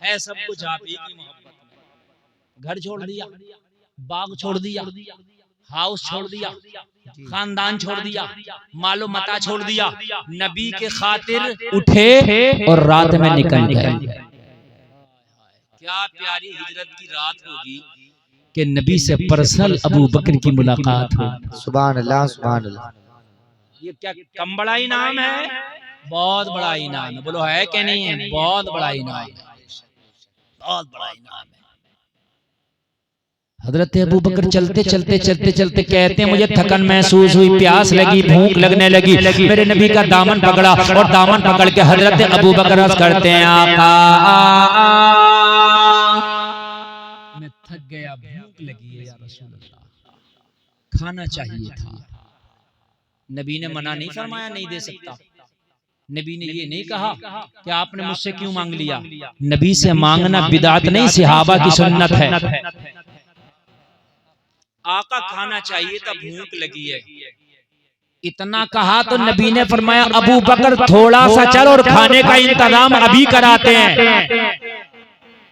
है सब कुछ आप ही की मोहब्बत में। घर छोड़ दिया, बाग छोड़ दिया, हाउस छोड़ दिया, खानदान छोड़ दिया, मालो मता छोड़ दिया, नबी के खातिर उठे और रात में निकल गए। क्या प्यारी हिजरत की रात होगी कि नबी से पर्सनल अबू बकर की मुलाकात हो। सुभान अल्लाह, सुभान अल्लाह। ये क्या कम बड़ा इनाम है? बहुत बड़ा इनाम है। बोलो है कि नहीं है? बहुत बड़ा इनाम है, बहुत बड़ा इनाम है। हजरत अबू बकर चलते चलते चलते चलते कहते हैं मुझे थकन महसूस हुई, प्यास लगी, भूख लगने लगी। मेरे नबी का दामन पकड़ा और दामन पकड़ के हजरत अबू बकर अर्ज करते हैं आका मैं थक गया, भूख लगी है या रसूल अल्लाह, खाना चाहिए था। नबी ने मना नहीं फरमाया, नहीं दे सकता। नबी ने ये नहीं कहा कि आपने मुझसे क्यों मांग लिया। नबी से मांगना बिदात नहीं, सहाबा की सुन्नत है। आका खाना चाहिए था, भूख लगी है, इतना कहा तो नबी ने फरमाया अबू बकर थोड़ा सा चल और खाने का इंतजाम अभी कराते हैं।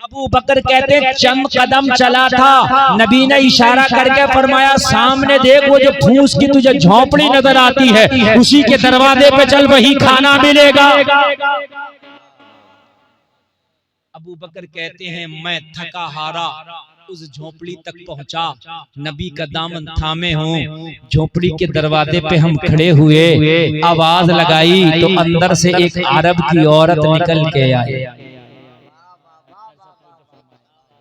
अबू बकर कहते हैं चंद कदम चला था, नबी ने इशारा करके फरमाया सामने देख, वो जो फूस की तुझे झोंपड़ी नजर आती है उसी के दरवाजे पे चल, वही खाना मिलेगा। अबू बकर कहते हैं मैं थका हारा उस झोपड़ी तक पहुंचा, नबी का दामन थामे हूँ, झोपड़ी के दरवाजे पे हम खड़े हुए, आवाज लगाई तो अंदर से एक अरब की औरत निकल के आई।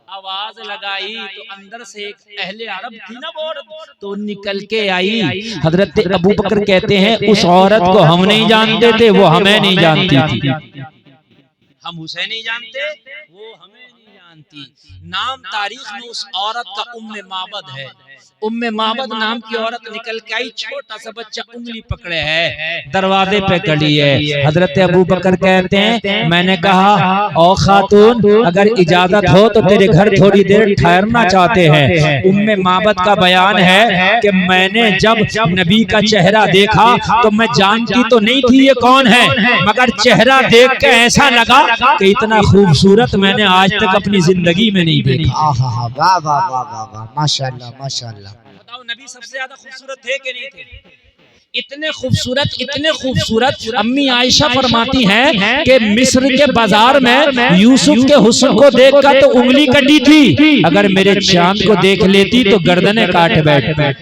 आवाज लगाई तो अंदर से एक अहले अरब थी ना वो औरत, तो निकल के आई। हजरत अबू बकर कहते हैं उस औरत को हम नहीं जानते थे, वो हमें नहीं जानती थी। हम उसे नहीं जानते, वो हमें नहीं जानती। नाम तारीख में उस औरत का उम्मे माबद है। उम्मे माबद नाम की औरत निकल के आई, छोटा सा बच्चा उंगली पकड़े है, दरवाजे पे खड़ी है। हजरत अबू बकर कहते हैं मैंने कहा ओ खातून अगर इजाजत हो तो तेरे घर थोड़ी देर ठहरना चाहते हैं। उम्मे माबद का बयान है कि मैंने जब नबी का चेहरा देखा तो मैं जानती तो नहीं थी ये कौन है, मगर चेहरा देख के ऐसा लगा कि इतना खूबसूरत मैंने आज तक अपनी जिंदगी में नहीं देखा। वाह वाह वाह वाह वाह, माशाअल्लाह माशाअल्लाह। बताओ नबी सबसे ज्यादा खूबसूरत थे कि नहीं थे? इतने खूबसूरत, इतने खूबसूरत। अम्मी आयशा फरमाती हैं कि मिस्र के बाजार में यूसुफ के हुस्न को देखकर तो उंगली कटी थी, अगर मेरे चांद को देख लेती तो गर्दनें काट बैठती। इतना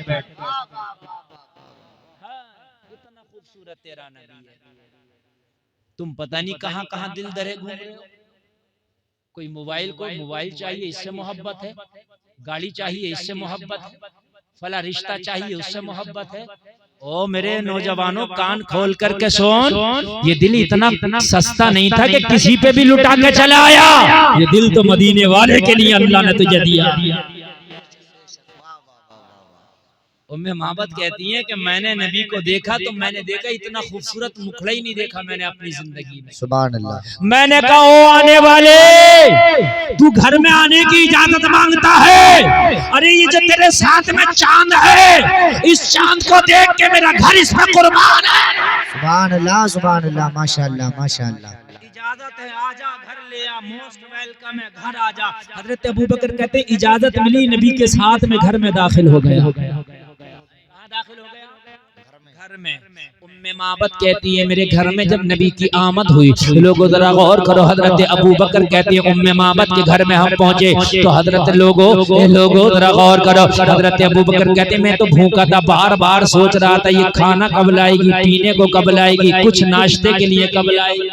खूबसूरत तेरा नबी है, तुम पता नहीं कहां कहां दिल दरे घूम रहे हो। कोई मोबाइल को मोबाइल चाहिए इससे मोहब्बत है, गाड़ी चाहिए इससे मोहब्बत है, फला रिश्ता चाहिए उससे मोहब्बत है। ओ मेरे नौजवानों कान खोल करके सुन, ये दिल इतना सस्ता नहीं था कि किसी पे भी लुटा के चला आया। ये दिल तो मदीने वाले के लिए अल्लाह ने तुझे दिया। उम्मे माबद कहती हैं कि मैंने नबी को देखा तो मैंने देखा इतना खूबसूरत मुखड़ा ही नहीं देखा मैंने अपनी जिंदगी में। सुभान अल्लाह। मैंने कहा ओ आने वाले, तू घर में आने की इजाजत मांगता है? अरे ये जो तेरे साथ में चांद है, इस चांद को देख के मेरा घर इस पे कुर्बान है। सुभान अल्लाह माशाअल्लाह माशाअल्लाह। इजाजत है आजा घर ले आ, मोस्ट वेलकम है घर आजा। हजरत अबू बकर कहते हैं इजाजत मिली, नबी के साथ में घर में दाखिल हो गया। दाखिल हो गया घर में। उम्मे माबद कहती है मेरे घर में जब नबी की आमद हुई, लोगों जरा गौर करो, हजरत अबू बकर कहती है उम्मे माबद के घर में हम पहुंचे तो हजरत लोगों जरा गौर करो, हजरत अबू बकर कहते मैं तो भूखा था, बार बार सोच रहा था ये खाना कब लाएगी, पीने को कब लाएगी, कुछ नाश्ते के लिए कब लाएगी।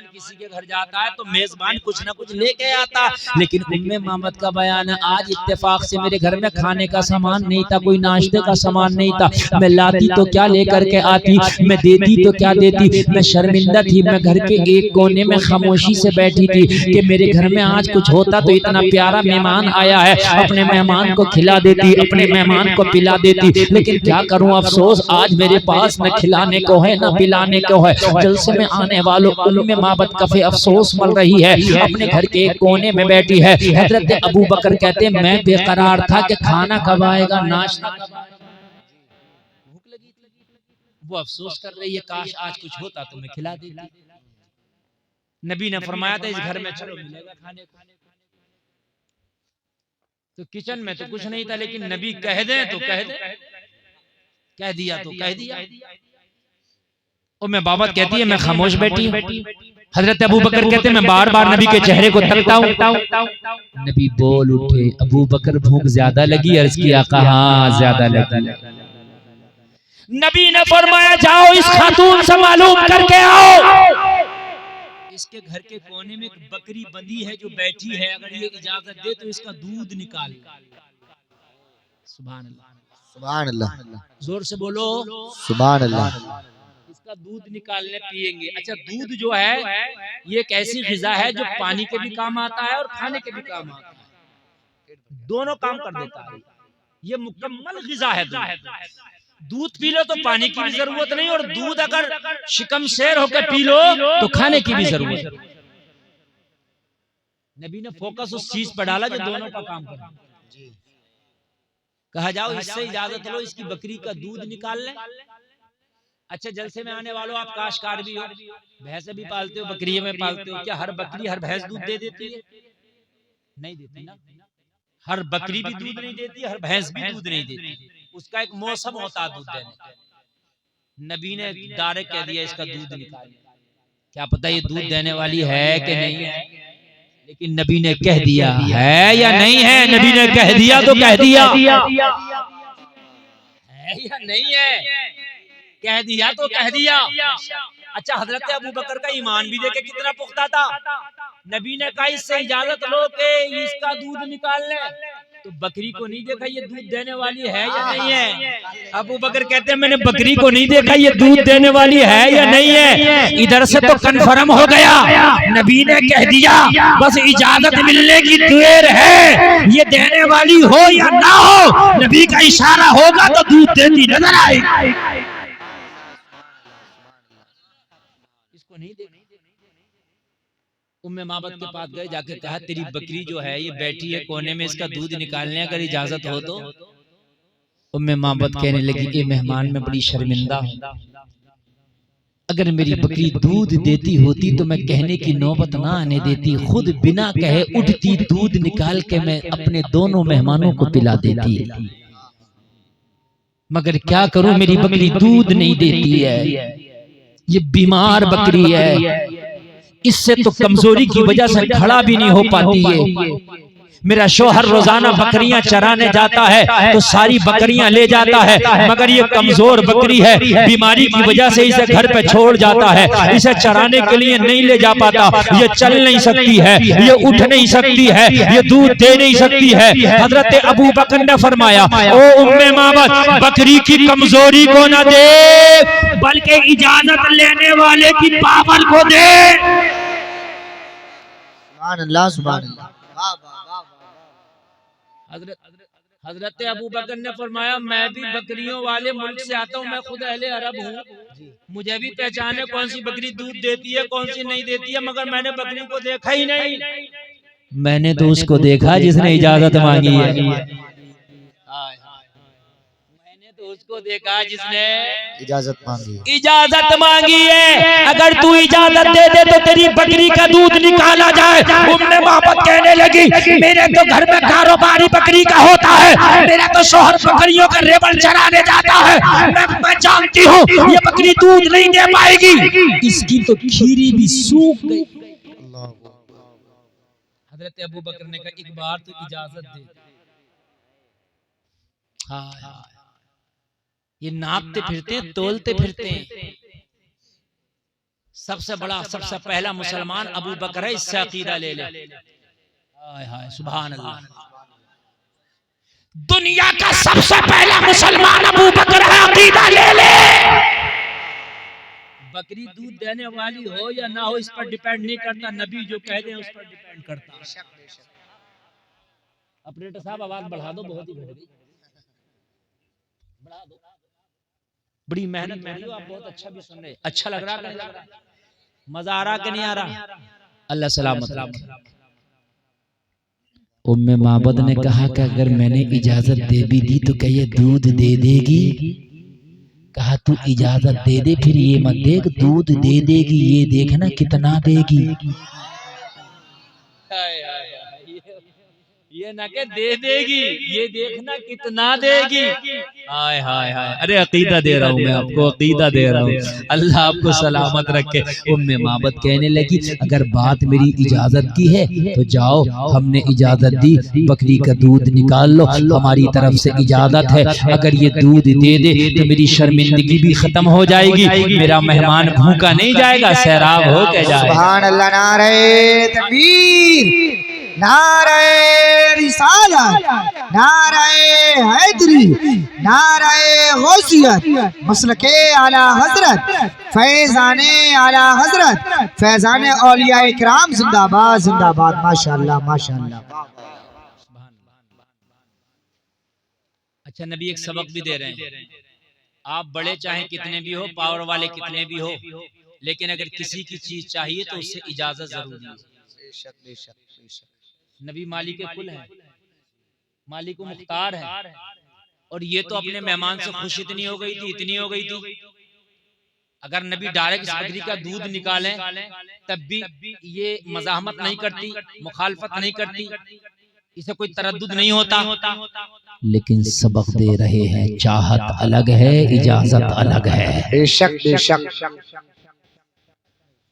किसी के घर जाता है तो मेजबान कुछ ना कुछ लेके आता, लेकिन उम्मे मामद का बयान है आज इत्तेफाक से मेरे घर में खाने का सामान नहीं था, कोई नाश्ते का सामान नहीं था। मैं लाती तो क्या लेकर के आती, मैं देती तो क्या देती। मैं शर्मिंदा थी, मैं घर के एक कोने में खामोशी से बैठी थी कि मेरे घर में आज कुछ होता तो इतना प्यारा मेहमान आया है, अपने मेहमान को खिला देती, अपने मेहमान को पिला देती। लेकिन क्या करूं अफसोस आज मेरे पास न खिलाने को है न पिलाने को है। जलसे में आने वालों उम्मे माबद काफी अफसोस मल रही है, अपने घर के एक कोने में बैठी है। हजरत अबू बकर कहते हैं मैं बेकरार था कि खाना कब आएगा, नाश्ता कब आएगा, भूख लगी थी। वो अफसोस कर रही है काश आज कुछ होता तो मैं खिला देती। नबी ने फरमाया था इस घर में चलो मिलेगा खाने को। तो किचन में तो कुछ नहीं था, लेकिन नबी कह दें तो कह दें, कह दिया तो कह दिया। और मैं बाबत कहती है मैं खामोश बैठी हूं। हजरत अबू बकर कहते मैं बार बार नबी के चेहरे को तकता हूं। नबी बोल उठे, अबू बकर भूख ज्यादा लगी? अर्ज किया कहा ज्यादा लगी। नबी ने फरमाया जाओ इस खातून से मालूम करके आओ, इसके घर के कोने में एक बकरी बंधी है जो बैठी है, अगर ये इजाजत दे तो इसका दूध निकाल। सुभान अल्लाह, सुभान अल्लाह, जोर से बोलो सुभान अल्लाह। इसका दूध निकालने पिएंगे। अच्छा, दूध जो है ये एक ऐसी ग़िज़ा है जो पानी के भी काम आता है और खाने के भी काम आता है, दोनों काम कर देता है। ये मुकम्मल ग़िज़ा है। दूध पी लो तो पानी की भी जरूरत नहीं, और दूध अगर शिकम शेर होकर पी लो तो खाने की भी जरूरत नहीं। नबी ने फोकस उस चीज पर डाला जो दोनों का काम करे। कहा जाओ इससे इजाजत लो, इसकी बकरी का दूध निकाल ले। अच्छा, जलसे में आने वालों, आप काश्तकार भी हो, भैंसे भी पालते हो, बकरी में पालते हो, क्या हर बकरी हर भैंस दूध दे देती है? नहीं देती ना। हर बकरी भी दूध नहीं देती, हर भैंस भी दूध नहीं देती, उसका एक मौसम होता है दूध देने का। नबी ने डायरेक्ट कह दिया इसका दूध निकाल। क्या पता ये दूध देने वाली है कि नहीं है, लेकिन नबी ने कह दिया है या नहीं है। नबी ने कह दिया तो कह दिया, है या नहीं है, कह दिया तो कह दिया। अच्छा, हजरत अबू बकर का ईमान भी देखे कितना पुख्ता था। नबी ने कहा इससे इजाजत लो कि इसका दूध निकाल ले, तो बकरी को नहीं देखा ये दूध देने वाली है या नहीं है। अबू बकर कहते हैं मैंने बकरी को नहीं देखा ये दूध देने वाली है या नहीं है। इधर से तो कन्फर्म हो गया, नबी ने कह दिया, बस इजाजत मिलने की देर है, ये देने वाली हो या ना हो, नबी का इशारा होगा तो दूध देती नजर आएगी। इसको नहीं देखा। उम्मे माबद के पास गए, जाके कहा तेरी बकरी जो है ये बैठी है कोने में, इसका दूध निकालने अगर इजाजत हो तो। उम्मे माबद कहने लगी ए मेहमान, मैं बड़ी शर्मिंदा हूँ, अगर मेरी बकरी दूध देती होती तो मैं कहने की नौबत ना आने देती, खुद बिना कहे उठती, दूध निकाल के मैं अपने दोनों मेहमानों को पिला देती, मगर क्या करूं मेरी बकरी दूध नहीं देती है, ये बीमार बकरी है, इससे तो कमजोरी की वजह से खड़ा भी नहीं हो पाती है। मेरा शोहर रोजाना बकरियां चराने जाता है तो सारी बकरियां ले जाता है, मगर ये कमजोर बकरी है, बीमारी की वजह से इसे घर पे छोड़ जाता है, इसे चराने के लिए नहीं ले जा पाता, ये चल नहीं सकती है, ये उठ नहीं सकती है, ये दूध दे नहीं सकती है। हजरत अबू बकर ने फरमाया ओ उम्मे माबद, बकरी की कमजोरी को न दे, बल्कि इजाजत लेने वाले की पावर को दे। सुभान अल्लाह, सुभान अल्लाह। हजरत अबू बकर ने फरमाया मैं भी बकरियों वाले मुल्क से आता हूँ, मैं खुद अहले अरब हूँ, मुझे भी पहचान है कौन सी बकरी दूध देती है कौन सी नहीं देती है, मगर मैंने बकरी को देखा ही नहीं। मैंने तो उसको देखा जिसने इजाजत मांगी है, मैंने तो उसको देखा जिसने इजाजत मांगी है। अगर तू इजाजत दे दे तो तेरी बकरी का दूध निकाला जाए। उम्मे मोहब्बत कहने लगी मेरे तो घर में कारोबारी बकरी का होता है, मेरा तो शोहर बकरियों का रेवड़ चराने जाता है, मैं जानती हूँ ये बकरी दूध नहीं दे पाएगी, इसकी तो खीरी भी सूख गई। हजरत अबू बकर ने कहा एक बार तो इजाजत दे। हाँ, ये नापते फिरते हैं, तोलते फिरते हैं। सबसे बड़ा सबसे पहला मुसलमान अबू बकर है, इससे अकीदा ले ले। हाय हाय सुभान अल्लाह, दुनिया का सबसे पहला मुसलमान अबू बकर है, अकीदा ले ले। बकरी दूध देने वाली हो या ना हो इस पर डिपेंड नहीं करता, नबी जो कह दे उस पर डिपेंड करता है। ऑपरेटर साहब आवाज बढ़ा दो, बहुत ही घट गई, बढ़ा दो। बड़ी मेहनत कर रही हो आप, बहुत अच्छा भी सुन रहे, अच्छा लग रहा है, मजा आ रहा कि नहीं आ रहा? अल्लाह सलामत रखे। उम्मे माबद ने कहा कि अगर मैंने इजाजत दे भी दी तो क्या ये दूध दे देगी? कहा तू इजाजत दे दे, फिर ये मत देख दूध दे देगी, ये देखना कितना देगी। ये ना के दे देगी, ये देखना कितना देगी। हाय हाय हाय, अरे अकीदा दे रहा हूँ मैं आपको, अकीदा दे रहा हूँ। अल्लाह आपको सलामत रखे। उम्मे माबद कहने लगी अगर बात मेरी इजाजत की है तो जाओ, हमने इजाजत दी, बकरी का दूध निकाल लो, हमारी तरफ से इजाजत है। अगर ये दूध दे दे तो मेरी शर्मिंदगी भी खत्म हो जाएगी, मेरा मेहमान भूखा नहीं जाएगा, सैराब हो के जाएगा। सुभान अल्लाह, नारे तकबीर, नारे रिसालत, नारे हैदरी, नारे गौसियत, मसलके आला हजरत, फैजाने आला हजरत, फैजाने औलिया इकराम जिंदाबाद जिंदाबाद। माशाअल्लाह माशाअल्लाह। अच्छा, नबी एक सबक भी दे रहे हैं, आप बड़े चाहे कितने भी हो, पावर वाले कितने भी हो, लेकिन अगर किसी की चीज चाहिए तो उससे इजाजत जरूरी है। बेशक बेशक बेशक। नबी मालिक कुल है, मालिक मुख्तार है, और ये तो अपने मेहमान से खुश इतनी हो गई थी, इतनी हो गई थी, अगर नबी डायरेक्ट इस बकरी का दूध निकालें तब भी ये मजाहमत नहीं करती, मुखालफत नहीं करती, इसे कोई तरद्दुद नहीं होता। लेकिन सबक दे रहे हैं, चाहत अलग है, इजाजत अलग है। बेशक बेशक,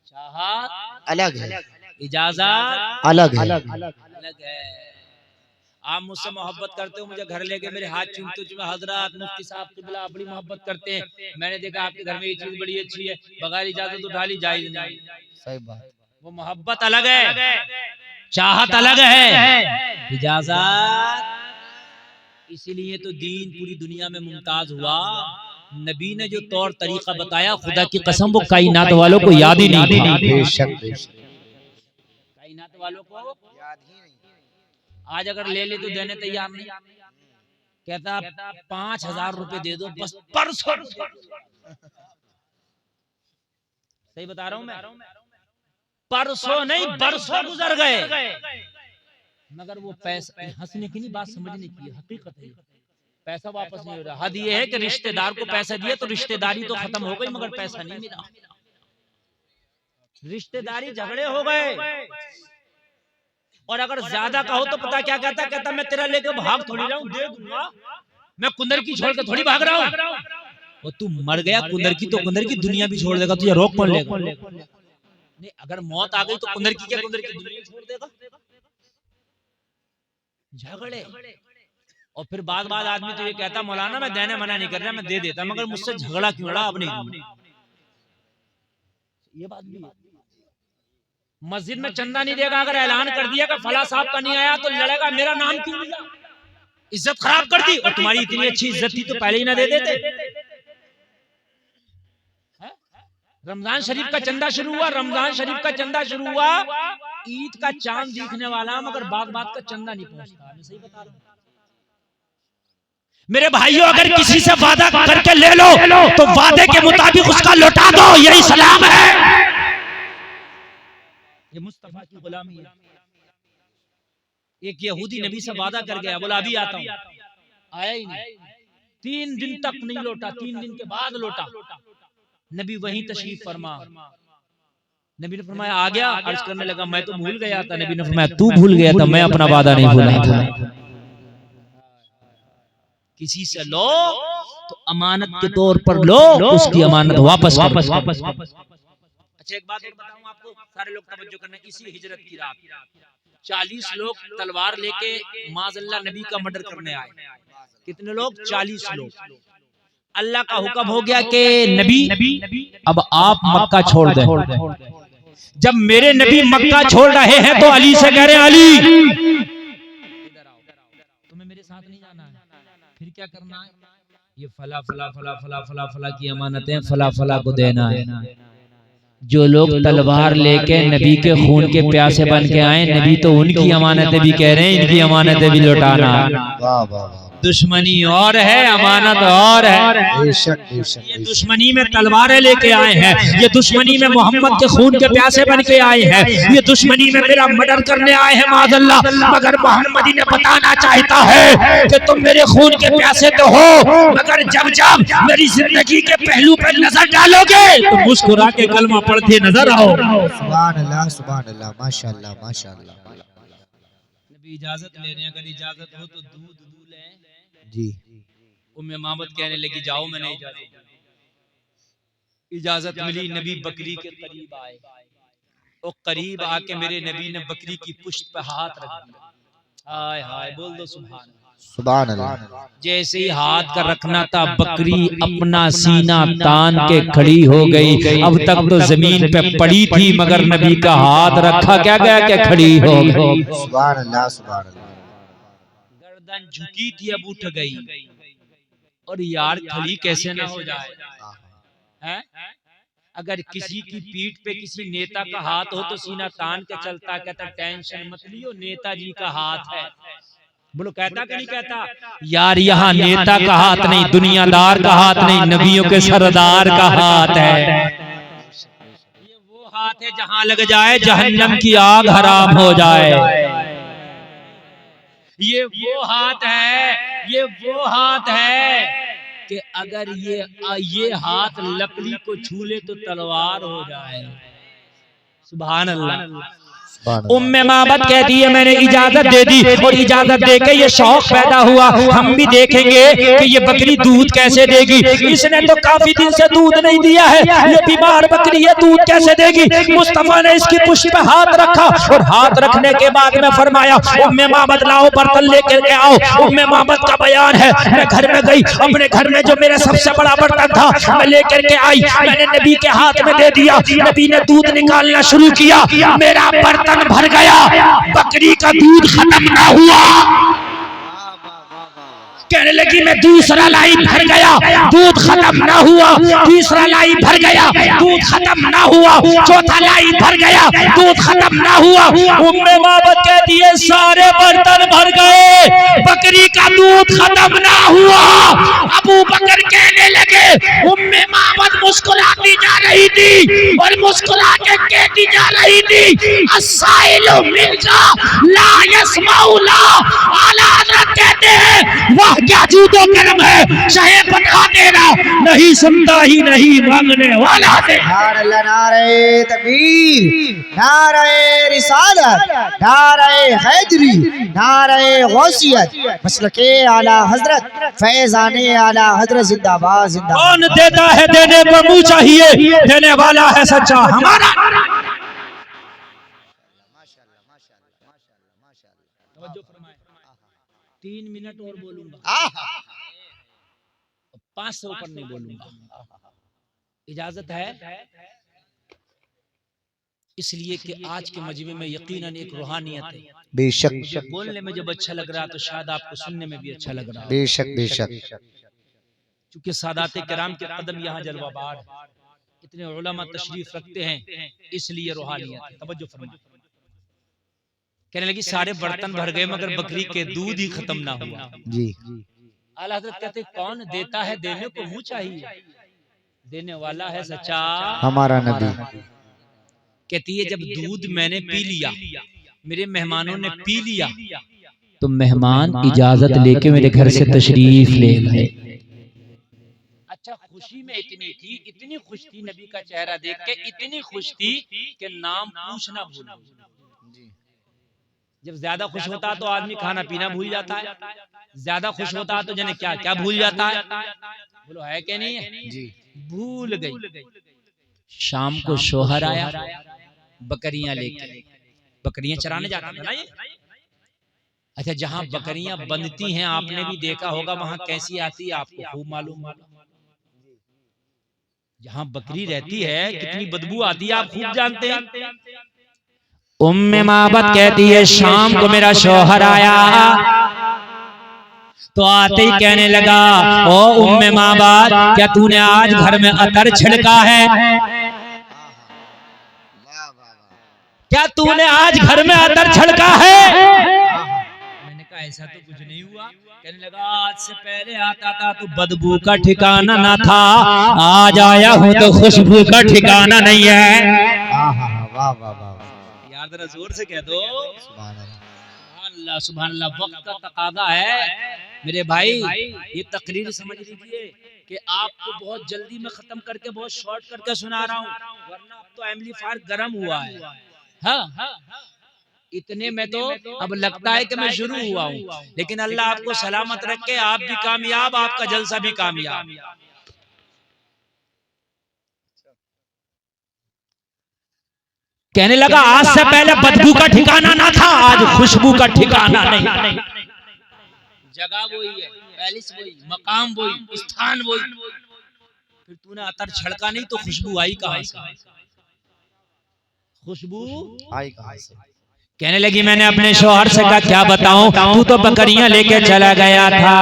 चाहत अलग है, इजाजत अलग है। अलग है। आप मुझसे मोहब्बत करते हो, मुझे घर लेके मेरे हाथ चूमते हो, हजरत मुफ्ती साहब किबला बड़ी मोहब्बत करते हैं, मैंने देखा आपके घर में ये चीज बड़ी अच्छी है, बगैर इजाजत उठा ली जायज नहीं। सही बात। वो मोहब्बत अलग है, चाहत अलग है, इजाजत। इसीलिए तो दीन पूरी दुनिया में मुमताज हुआ। नबी ने जो तौर तरीका बताया, खुदा की कसम वो कायनात वालों को याद ही नहीं था। बेशक बेशक, कायनात वालों को याद ही नहीं। आज अगर ले ले तो देने तैयार नहीं, कहता 5,000 रुपए दे दो बस, परसों। सही बता रहा हूं मैं, परसों नहीं बरसों गुजर गए, मगर वो पैसा, हंसने की नहीं बात, समझने की हकीकत है, पैसा वापस नहीं हो रहा। हद ये है कि रिश्तेदार को पैसा दिया तो रिश्तेदारी तो खत्म हो गई, मगर पैसा नहीं मिला, रिश्तेदारी झगड़े हो गए। और अगर ज्यादा कहो तो पता क्या कहता, कहता मैं तेरा लेके भाग थोड़ी रहा हूं, दे दूंगा, मैं कुंदर की छोड़ के थोड़ी भाग रहा हूं। और तू मर गया कुंदर की, तो कुंदर की दुनिया भी छोड़ देगा, तुझे रोक कौन लेगा? नहीं, अगर मौत आ गई तो कुंदर की क्या, कुंदर की दुनिया छोड़ देगा। झगड़े। और फिर बाद आदमी तो ये कहता मौलाना मैं देने मना नहीं कर रहा, मैं दे देता, मगर मुझसे झगड़ा क्यों लड़ा, अब नहीं। ये बात भी है। मस्जिद में चंदा नहीं देगा, अगर ऐलान कर दिया कि फला साहब का नहीं आया तो लड़ेगा मेरा नाम क्यों लिया, इज्जत खराब कर दी। और तुम्हारी इतनी अच्छी इज्जत थी तो पहले ही ना दे देते। रमजान शरीफ का चंदा शुरू हुआ, रमजान शरीफ का चंदा शुरू हुआ, ईद का चांद दिखने वाला, मगर बात का चंदा नहीं पहुंचता। मैं सही बता रहा हूं मेरे भाइयों, अगर किसी से वादा करके ले लो तो वादे के मुताबिक उसका लौटा दो, यही सलाम है। ये मुस्तफा की गुलामी है। एक यहूदी नबी से वादा कर गया, बोला अभी आता हूं, आया ही नहीं, 3 दिन तक नहीं लौटा, 3 दिन के बाद लौटा। नबी वहीं तशरीफ फरमा, नबी ने फरमाया आ गया, अर्ज करने लगा मैं तो भूल गया था। नबी ने फरमाया तू भूल गया था, मैं अपना वादा नहीं भूला था। किसी से लो तो अमानत के तौर पर लो, उसकी अमानत वापस। अच्छा, एक बात और बताऊं आपको, सारे लोग तवज्जो करना, इसी हिजरत की रात 40 लोग तलवार लेके माज़अल्लाह नबी का मर्डर करने आए। कितने लोग? 40 लोग। अल्लाह का हुक्म हो गया कि नबी अब आप मक्का छोड़ दें। जब मेरे नबी मक्का छोड़ रहे हैं तो अली से कह रहे हैं अली इधर आओ, तुम्हें मेरे साथ नहीं जाना है, फिर क्या करना है? ये फला फला फला फला फला फला की अमानतें फला फला को देना है। जो लोग तलवार लेके नबी के खून के प्यासे बन के आए, नबी तो उनकी अमानतें भी कह रहे हैं, इनकी अमानतें भी लौटाना। वाह वाह वाह। दुश्मनी और है, अमानत और है। बेशक बेशक ये दुश्मनी में तलवारें लेके आए हैं, ये दुश्मनी में मोहम्मद के खून के प्यासे बन के आए हैं, ये दुश्मनी में मेरा मर्डर करने आए हैं माज़अल्लाह। मगर मोहम्मद इन्हें बताना चाहता है कि तुम मेरे खून के प्यासे तो हो, मगर जब जब मेरी जिंदगी के पहलू पर नजर डालोगे तो मुस्कुरा के कलमा पढ़ते नजर आओ। सुभान अल्लाह, माशाअल्लाह माशाअल्लाह। नबी इजाजत ले रहे हैं, अगर इजाजत हो तो दूध दूल्हे जी। उम्मे मामद कहने लगी जाओ, मैंने इजाजत मिली। नबी बकरी के करीब आए और करीब आके मेरे नबी ने बकरी की पुश्त पे हाथ रख दिया। हाय हाय, बोल दो सुभान सुभान अल्लाह। जैसे ही हाथ का रखना था, बकरी अपना सीना तान के खड़ी हो गई। अब तक तो जमीन पे पड़ी थी, मगर नबी का हाथ रखा क्या गया कि खड़ी हो गई। सुभान अल्लाह सुभान अल्लाह। गर्दन झुकी थी, अब उठ गई। और यार खड़ी कैसे ना हो जाए है? अगर किसी की पीठ पे किसी नेता का हाथ हो तो सीना तान के चलता, कहता टेंशन मत लियो, नेताजी का हाथ है। बोलो कहता कि नहीं कहता? यार यहाँ नेता का हाथ नहीं, दुनियादार का हाथ नहीं, नबियों के सरदार का हाथ है। ये वो हाथ है जहां लग जाए जहन्नम की आग हराम हो जाए। ये वो हाथ है, ये वो हाथ है कि अगर ये हाथ लकड़ी को छू ले तो तलवार हो जाए। सुभान अल्लाह। उम्मे माबद कहती है मैंने इजाजत दे दी, और इजाजत देके ये शौक पैदा हुआ, हम भी देखेंगे कि ये बकरी दूध कैसे देगी। इसने तो काफी दिन से दूध नहीं दिया है, ये बीमार बकरी है, दूध कैसे देगी। मुस्तफा ने इसकी पुष्ट पे हाथ रखा, और हाथ रखने के बाद में फरमाया उम्मे माबद लाओ बर्तन लेकर के आओ। उम्मे माबद का बयान है, मैं घर में गई, अपने घर में जो मेरा सबसे बड़ा बर्तन था मैं लेकर के आई, मैंने नबी के हाथ में दे दिया। नबी ने दूध निकालना शुरू किया, मेरा बर्तन भर गया, बकरी का दूध खत्म ना हुआ। कहने लगी मैं दूसरा लाई भर गया, दूध खत्म ना हुआ। तीसरा लाई भर गया, दूध खत्म ना हुआ। चौथा लाई भर गया, दूध खत्म ना हुआ। उम्मे माबद कहती है सारे बर्तन भर गए, बकरी का दूध खत्म ना हुआ। अबू बकर कहने लगे, उम्मे माबद मुस्कुराती जा रही थी और मुस्कुरा के कहती जा रही थी अस्साइलु मिनका ला यस्माउ ला। आला हज़रत कहते हैं वाह क्या जूदो करम है, चाहे बता देना नहीं सुनता ही नहीं मांगने वाला से। नारे तकबीर, नारे रिसालत, नारे हैदरी, नारे गौसियत, मसलके आला हजरत, फैज़ाने आला हजरत जिंदाबाद जिंदाबाद। कौन देता है देने को मुंह चाहिए, देने वाला है सच्चा हमारा। 3 मिनट और बोलूंगा, 5 से ऊपर नहीं बोलूंगा, इजाजत है। इसलिए कि आज के मजमे में यकीनन एक रूहानियत है। बेशक बोलने में जब अच्छा लग रहा तो शायद आपको सुनने में भी अच्छा लग रहा। बेशक बेशक। क्योंकि सादाते किराम के कदम यहाँ जलवाबार है, इतने उलमा तशरीफ रखते हैं, इसलिए रूहानियत है। तवज्जो फरमाएं। कहने लगी सारे बर्तन भर गए मगर बकरी के दूध ही खत्म ना हुआ। जी। आला हज़रत कहते कौन देता है देने को मुंह चाहिए, देने वाला है सच्चा हमारा नबी। कहती है जब दूध मैंने पी लिया, मेरे मेहमानों ने पी लिया, तो मेहमान इजाजत लेके मेरे घर से तशरीफ ले गए। अच्छा खुशी में इतनी खुश थी, नबी का चेहरा देख के इतनी खुश थी कि नाम पूछना भूल। जब ज्यादा खुश होता तो आदमी खाना पीना भूल जाता है, ज्यादा खुश होता तो जने क्या क्या भूल जाता है। बोलो है कि नहीं है? जी। भूल गई। शाम को शोहर आया बकरियां लेकर, बकरियां चराने जाता था ना ये। अच्छा जहां बकरियां बंधती हैं आपने भी देखा होगा, वहां कैसी आती है आपको खूब मालूम होगा। जहां बकरी रहती है कितनी बदबू आती है आप खूब जानते हैं। उम्मे माबद कहती है शाम को मेरा शौहर आया तो आते ही कहने लगा ओ उम्मे माबद क्या तूने आज घर में अतर छिड़का है, क्या तूने आज घर में अतर छिड़का है। मैंने कहा कहा ऐसा तो कुछ नहीं हुआ। कहने लगा आज से पहले आता था तो बदबू का ठिकाना ना था, आज आया हूँ तो खुशबू का ठिकाना नहीं है। वाह वाह वाह, यार जरा जोर से कह दो सुभान अल्लाह। अल्लाह सुभान अल्लाह। वक्त का तकादा है मेरे भाई, ये तकरीर समझ लीजिए कि आपको बहुत जल्दी में खत्म करके बहुत शॉर्ट करके सुना रहा हूँ, वरना अब तो एम्पलीफायर गर्म हुआ है। हाँ, इतने में तो अब लगता है कि मैं शुरू हुआ हूँ, लेकिन अल्लाह आपको सलामत रखे, आप भी कामयाब, आपका जलसा भी कामयाब। कहने लगा आज से पहले बदबू का ठिकाना ना था, आज खुशबू का ठिकाना नहीं। जगह वही है, पैलेस वही, मकाम वही, स्थान वही, फिर तूने अतर छड़का नहीं तो खुशबू आई कहां से? खुशबू आई कहां से? कहने लगी मैंने अपने शौहर से कहा क्या बताऊं, तू तो बकरियां लेके चला गया था,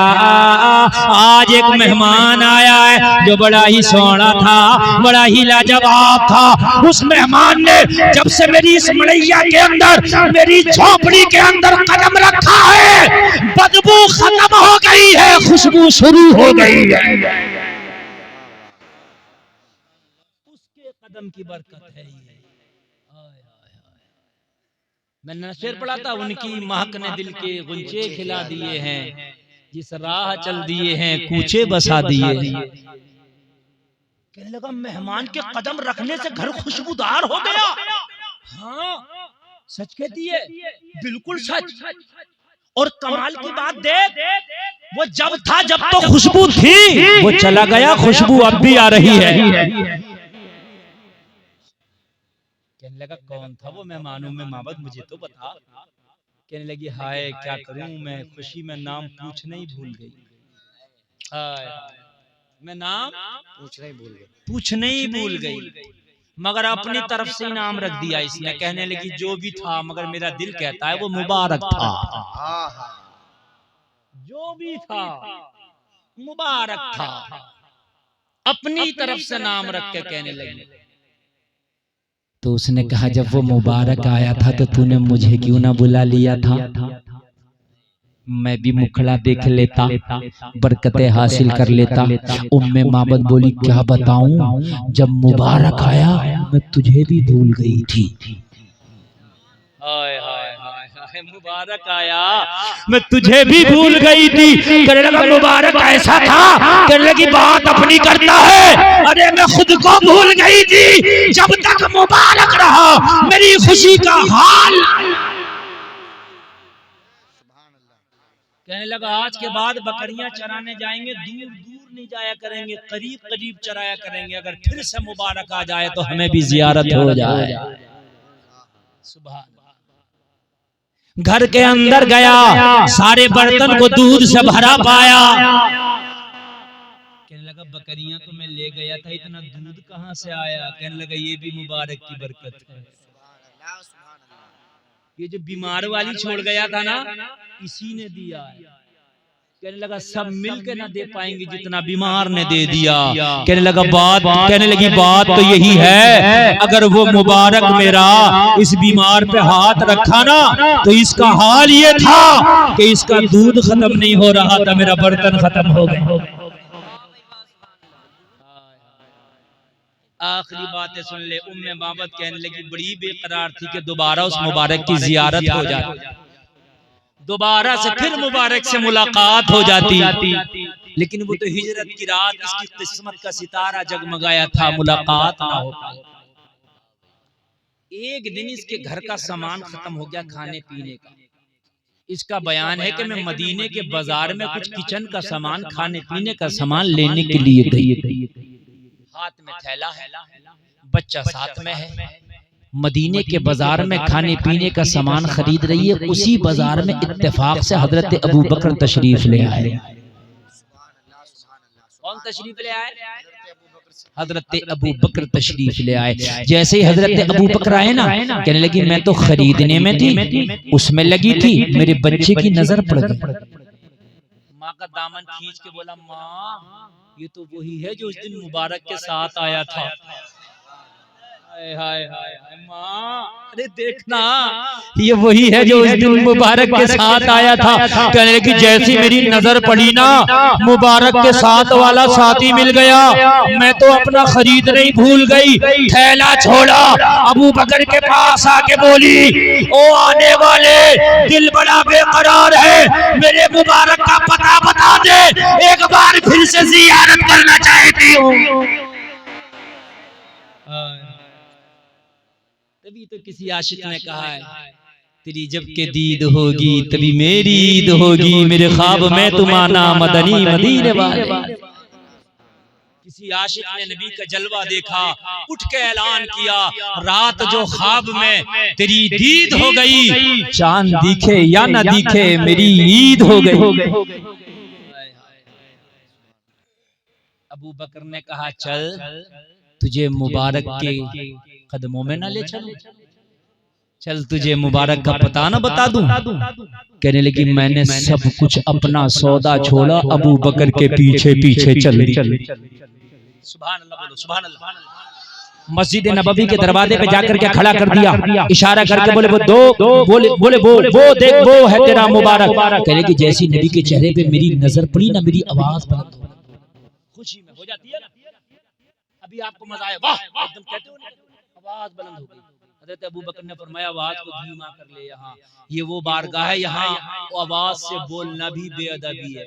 आज एक मेहमान आया है जो बड़ा ही सोना था, बड़ा ही लाजवाब था। उस मेहमान ने जब से मेरी इस मड़ैया के अंदर, मेरी झोपड़ी के अंदर कदम रखा है, बदबू खत्म हो गई है, खुशबू शुरू हो गई है। उसके कदम की बरकत है ये। मैंने शेर पढ़ा था, उनकी महक ने दिल के गुंचे खिला दिए हैं, जिस राह चल दिए हैं कूचे बसा दिए। कहने लगा मेहमान के कदम रखने से घर खुशबूदार हो गया। हाँ सच कहती है, बिल्कुल सच। और कमाल की बात देख, वो जब था जब तो खुशबू थी, वो चला गया, खुशबू अब भी आ रही है। कहने लगा कौन था वो मेहमान में माबद, मुझे तो बता। कहने लगी हाय क्या करूं मैं, खुशी में नाम पूछना ही भूल गई। हाय मैं नाम पूछना ही भूल गई, मगर अपनी तरफ से नाम रख दिया इसने। कहने लगी जो भी था, मगर मेरा दिल कहता है वो मुबारक था। जो भी था मुबारक था, अपनी तरफ से नाम रख के कहने लगी। तो उसने कहा जब वो मुबारक आया था तो तूने मुझे क्यों ना बुला लिया था, मैं भी मुखड़ा देख लेता, बरकतें हासिल कर लेता। उम्मे माबद बोली क्या बताऊं, जब मुबारक आया मैं तुझे भी भूल गई थी। हाय हाय हाय, मुबारक आया मैं तुझे भी भूल गई थी। कहने लगा मुबारक ऐसा था, कहने लगी बात अपनी करता है, अरे मैं खुद को भूल गई थी, जब तक मुबारक रहा मेरी खुशी का हाल। कहने लगा आज के बाद बकरियां चराने जाएंगे, दूर दूर नहीं जाया करेंगे, करीब करीब चराया करेंगे, अगर फिर से मुबारक आ जाए तो हमें भी जियारत हो जाए। सुभान। घर के अंदर गया, सारे बर्तन को दूध से भरा पाया। कहने लगा बकरियां तो मैं ले गया था, इतना दूध कहां से आया? कहने लगा ये भी मुबारक की बरकत है। ये जो बीमार वाली छोड़ गया था ना, इसी ने दिया है। कहने लगा सब मिल के ना दे पाएंगे जितना बीमार ने दे दिया। कहने लगा कहने लगी बात तो यही है, अगर वो मुबारक मेरा इस बीमार पे हाथ रखा ना तो इसका हाल ये था कि इसका दूध खत्म नहीं हो रहा था, मेरा बर्तन खत्म हो गया। आखिरी बातें सुन ले। उम्मे माबद कहने लगी बड़ी बेकरार थी कि दोबारा उस मुबारक की जियारत हो जाती, दोबारा से फिर मुबारक से मुलाकात हो जाती, लेकिन वो तो हिजरत की रात, इसकी किस्मत का सितारा जगमगाया था, मुलाकात ना हो पाई। एक दिन इसके घर का सामान खत्म हो गया, खाने पीने का। इसका बयान है कि मैं मदीने के बाजार में कुछ किचन का सामान, खाने पीने का सामान लेने के लिए गई। हाथ में थैला है, बच्चा साथ में है, मदीने के बाजार में खाने पीने का सामान खरीद रही है। उसी बाजार में इत्तेफाक से हजरत अबू बकर तशरीफ ले आए। कौन तशरीफ ले आए? हजरत अबू बकर तशरीफ ले आए। जैसे ही हजरत अबू बकर आए ना, कहने लगी मैं तो खरीदने में थी, उसमें लगी थी, मेरे बच्चे की नजर पड़ गई। माँ का दामन खींच के बोला माँ ये तो वही है जो उस दिन मुबारक के साथ आया था। हाय हाय हाय हाय माँ, अरे देखना ये वही है जो उस दिन मुबारक के साथ आया था। कहने लगी जैसी मेरी नजर पड़ी ना, मुबारक के साथ वाला साथी मिल गया, मैं तो अपना खरीद नहीं भूल गई, थैला छोड़ा, अबू बकर के पास आके बोली, ओ आने वाले, दिल बड़ा बेकरार है, मेरे मुबारक का पता बता दे, एक बार फिर से जियारत करना चाहती हूँ। तभी तो किसी आशिक ने कहा है, तेरी जब के दीद होगी तभी मेरी ईद होगी, मेरे ख्वाब में तुम आना मदनी मदीने वाले। किसी आशिक ने नबी का जलवा देखा, उठ के ऐलान किया, रात जो ख्वाब में तेरी दीद हो गई, चांद दिखे या न दिखे मेरी ईद हो गई। अबू बकर ने कहा चल तुझे मुबारक के कदमों में न ले चलूं, चल तुझे मुबारक का पता न बता दूं। कहने लगी मैंने सब कुछ अपना सौदा छोड़ा, अबू बकर के पीछे पीछे चल दी। सुभान अल्लाह बोलो, सुभान अल्लाह। मस्जिद नबवी के दरवाजे पे जाकर के खड़ा कर दिया, इशारा करके बोले वो दो, बोले वो देख वो है तेरा मुबारक। कहने लगी जैसी नबी के चेहरे पे मेरी नजर पड़ी ना, मेरी आवाज बुलंद हो गई। खुशी में हो जाती है ना, अभी आपको मजा आया, वाह एकदम कहते हो ना, आवाज बुलंद हो गई। हज़रत अबू बकर ने फरमाया आवाज को धीमा कर ले, यहाँ ये वो बारगाह है, यहाँ आवाज से बोलना भी बेअदबी है।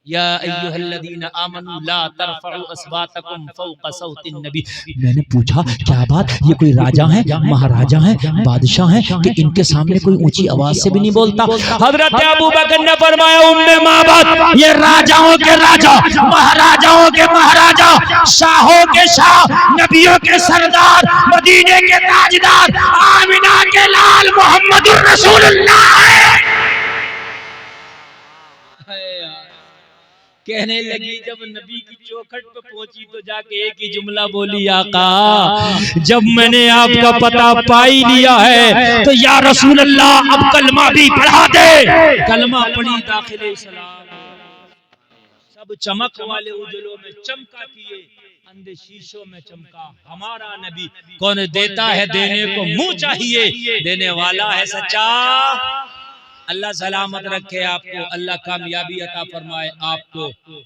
या अय्युहल्लज़ीना आमनू ला तरफ़उ अस्वातकुम फ़ौक़ सौतिन नबी। मैंने पूछा क्या बात, ये कोई राजा है, महाराजा है, बादशाह है कि इनके सामने कोई ऊंची आवाज से भी नहीं बोलता। हज़रत अबू बकर ने फरमाया उम्मे माबद, ये राजाओं के राजा, महाराजाओं के महाराजा, शाहों के शाह, नबियों के सरदार, मदीने के ताजदार, आमिना के लाल मोहम्मदुर रसूलुल्लाह है। कहने लगी जब नबी की चौखट पे पहुंची तो जाके एक ही जुमला बोली, आका जब मैंने आपका पता पाई लिया है तो या रसूल अल्लाह अब कलमा भी पढ़ा दे। कलमा पढ़ी, दाखिले इस्लाम, सब चमक वाले उजलों में चमका किए, अंधे शीशों में चमका हमारा नबी। कौन देता है देने को मुंह चाहिए, देने वाला है सच्चा। अल्लाह सलामत रखे आपको, अल्लाह कामयाबी अता फरमाए आपको।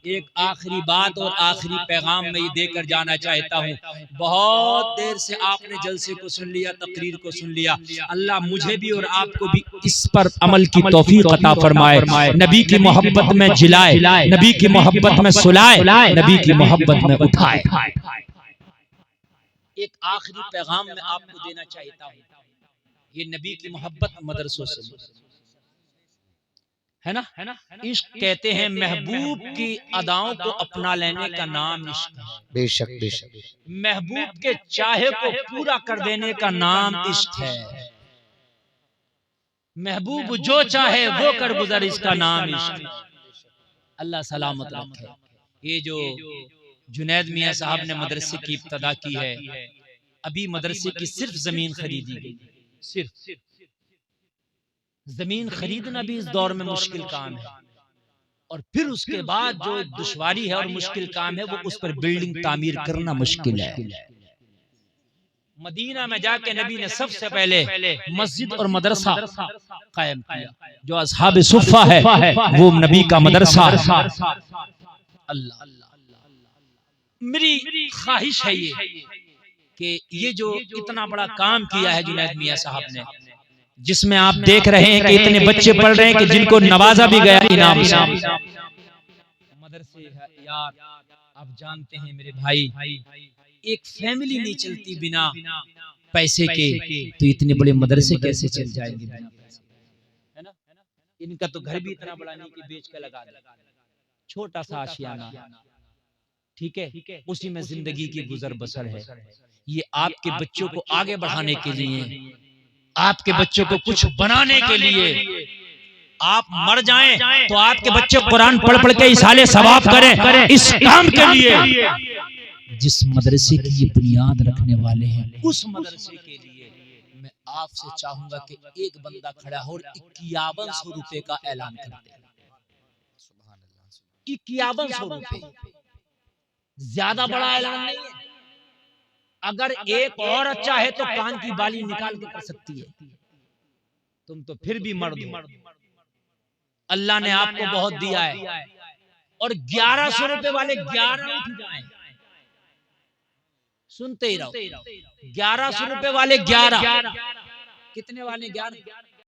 एक आखिरी बात और आखिरी पैगाम में ये देकर जाना चाहता हूँ। बहुत देर से आपने जलसे को सुन लिया, तकरीर को सुन लिया, अल्लाह मुझे भी और आपको भी इस पर अमल की तौफीक अता फरमाए, नबी की मोहब्बत में जिलाए, नबी की मोहब्बत में सुलाए, नबी की मोहब्बत में उठाए। एक आखिरी पैगाम में आपको देना चाहता हूँ, ये नबी की मोहब्बत मदरसों से है ना। इश्क कहते हैं महबूब की अदाओं को अपना लेने का नाम इश्क है। बेशक बेशक। महबूब के चाहे को पूरा कर देने का नाम इश्क है। महबूब जो चाहे वो कर गुजर, इसका नाम इश्क है। अल्लाह सलामत रखे। ये जो जुनैद मियां साहब ने मदरसे की इब्तिदा की है, अभी मदरसे की सिर्फ जमीन खरीदी गई, सिर्फ जमीन खरीदना भी इस दौर में मुश्किल काम है, और फिर उसके बाद जो दुश्वारी है और मुश्किल काम है वो उस पर बिल्डिंग तामीर करना मुश्किल है। मदीना में जाके नबी ने सबसे पहले मस्जिद और मदरसा कायम किया, जो असहाब सुफ़ा है वो नबी का मदरसा। अल्लाह, मेरी ख्वाहिश है ये कि ये जो इतना बड़ा काम किया है जुनैद मियां साहब ने, जिसमें आप देख रहे हैं कि इतने बच्चे पढ़ रहे हैं कि जिनको नवाजा भी गया इनाम से। मदरसे यार आप जानते हैं मेरे भाई, एक फैमिली नहीं चलती बिना पैसे के, तो इतने बड़े मदरसे कैसे चल जाएंगे बिना पैसे, है ना। इनका तो घर भी इतना बड़ा नहीं कि बेच के लगा दे, छोटा सा आशियाना, ठीक है, उसी में जिंदगी की गुजर बसर है। ये आपके बच्चों को आगे बढ़ाने के लिए, आपके बच्चों को कुछ बनाने के लिए, आप मर जाएं तो आपके बच्चे कुरान पढ़ पढ़ के इसाले सवाब करें, इस काम के लिए जिस मदरसे की ये बुनियाद रखने वाले हैं, उस मदरसे के लिए मैं आपसे चाहूंगा कि एक बंदा खड़ा हो और 5100 रुपए का ऐलान कर दे। 5100 रुपए ज्यादा बड़ा ऐलान नहीं है, अगर एक औरत चाहे तो कान की बाली निकाल के कर सकती है, तुम तो फिर भी मर्द हो। अल्लाह ने आपको बहुत दिया है। और 1100 रुपए वाले 11 उठ जाएं, सुनते ही रहो। 1100 रुपए वाले 11, कितने वाले 11?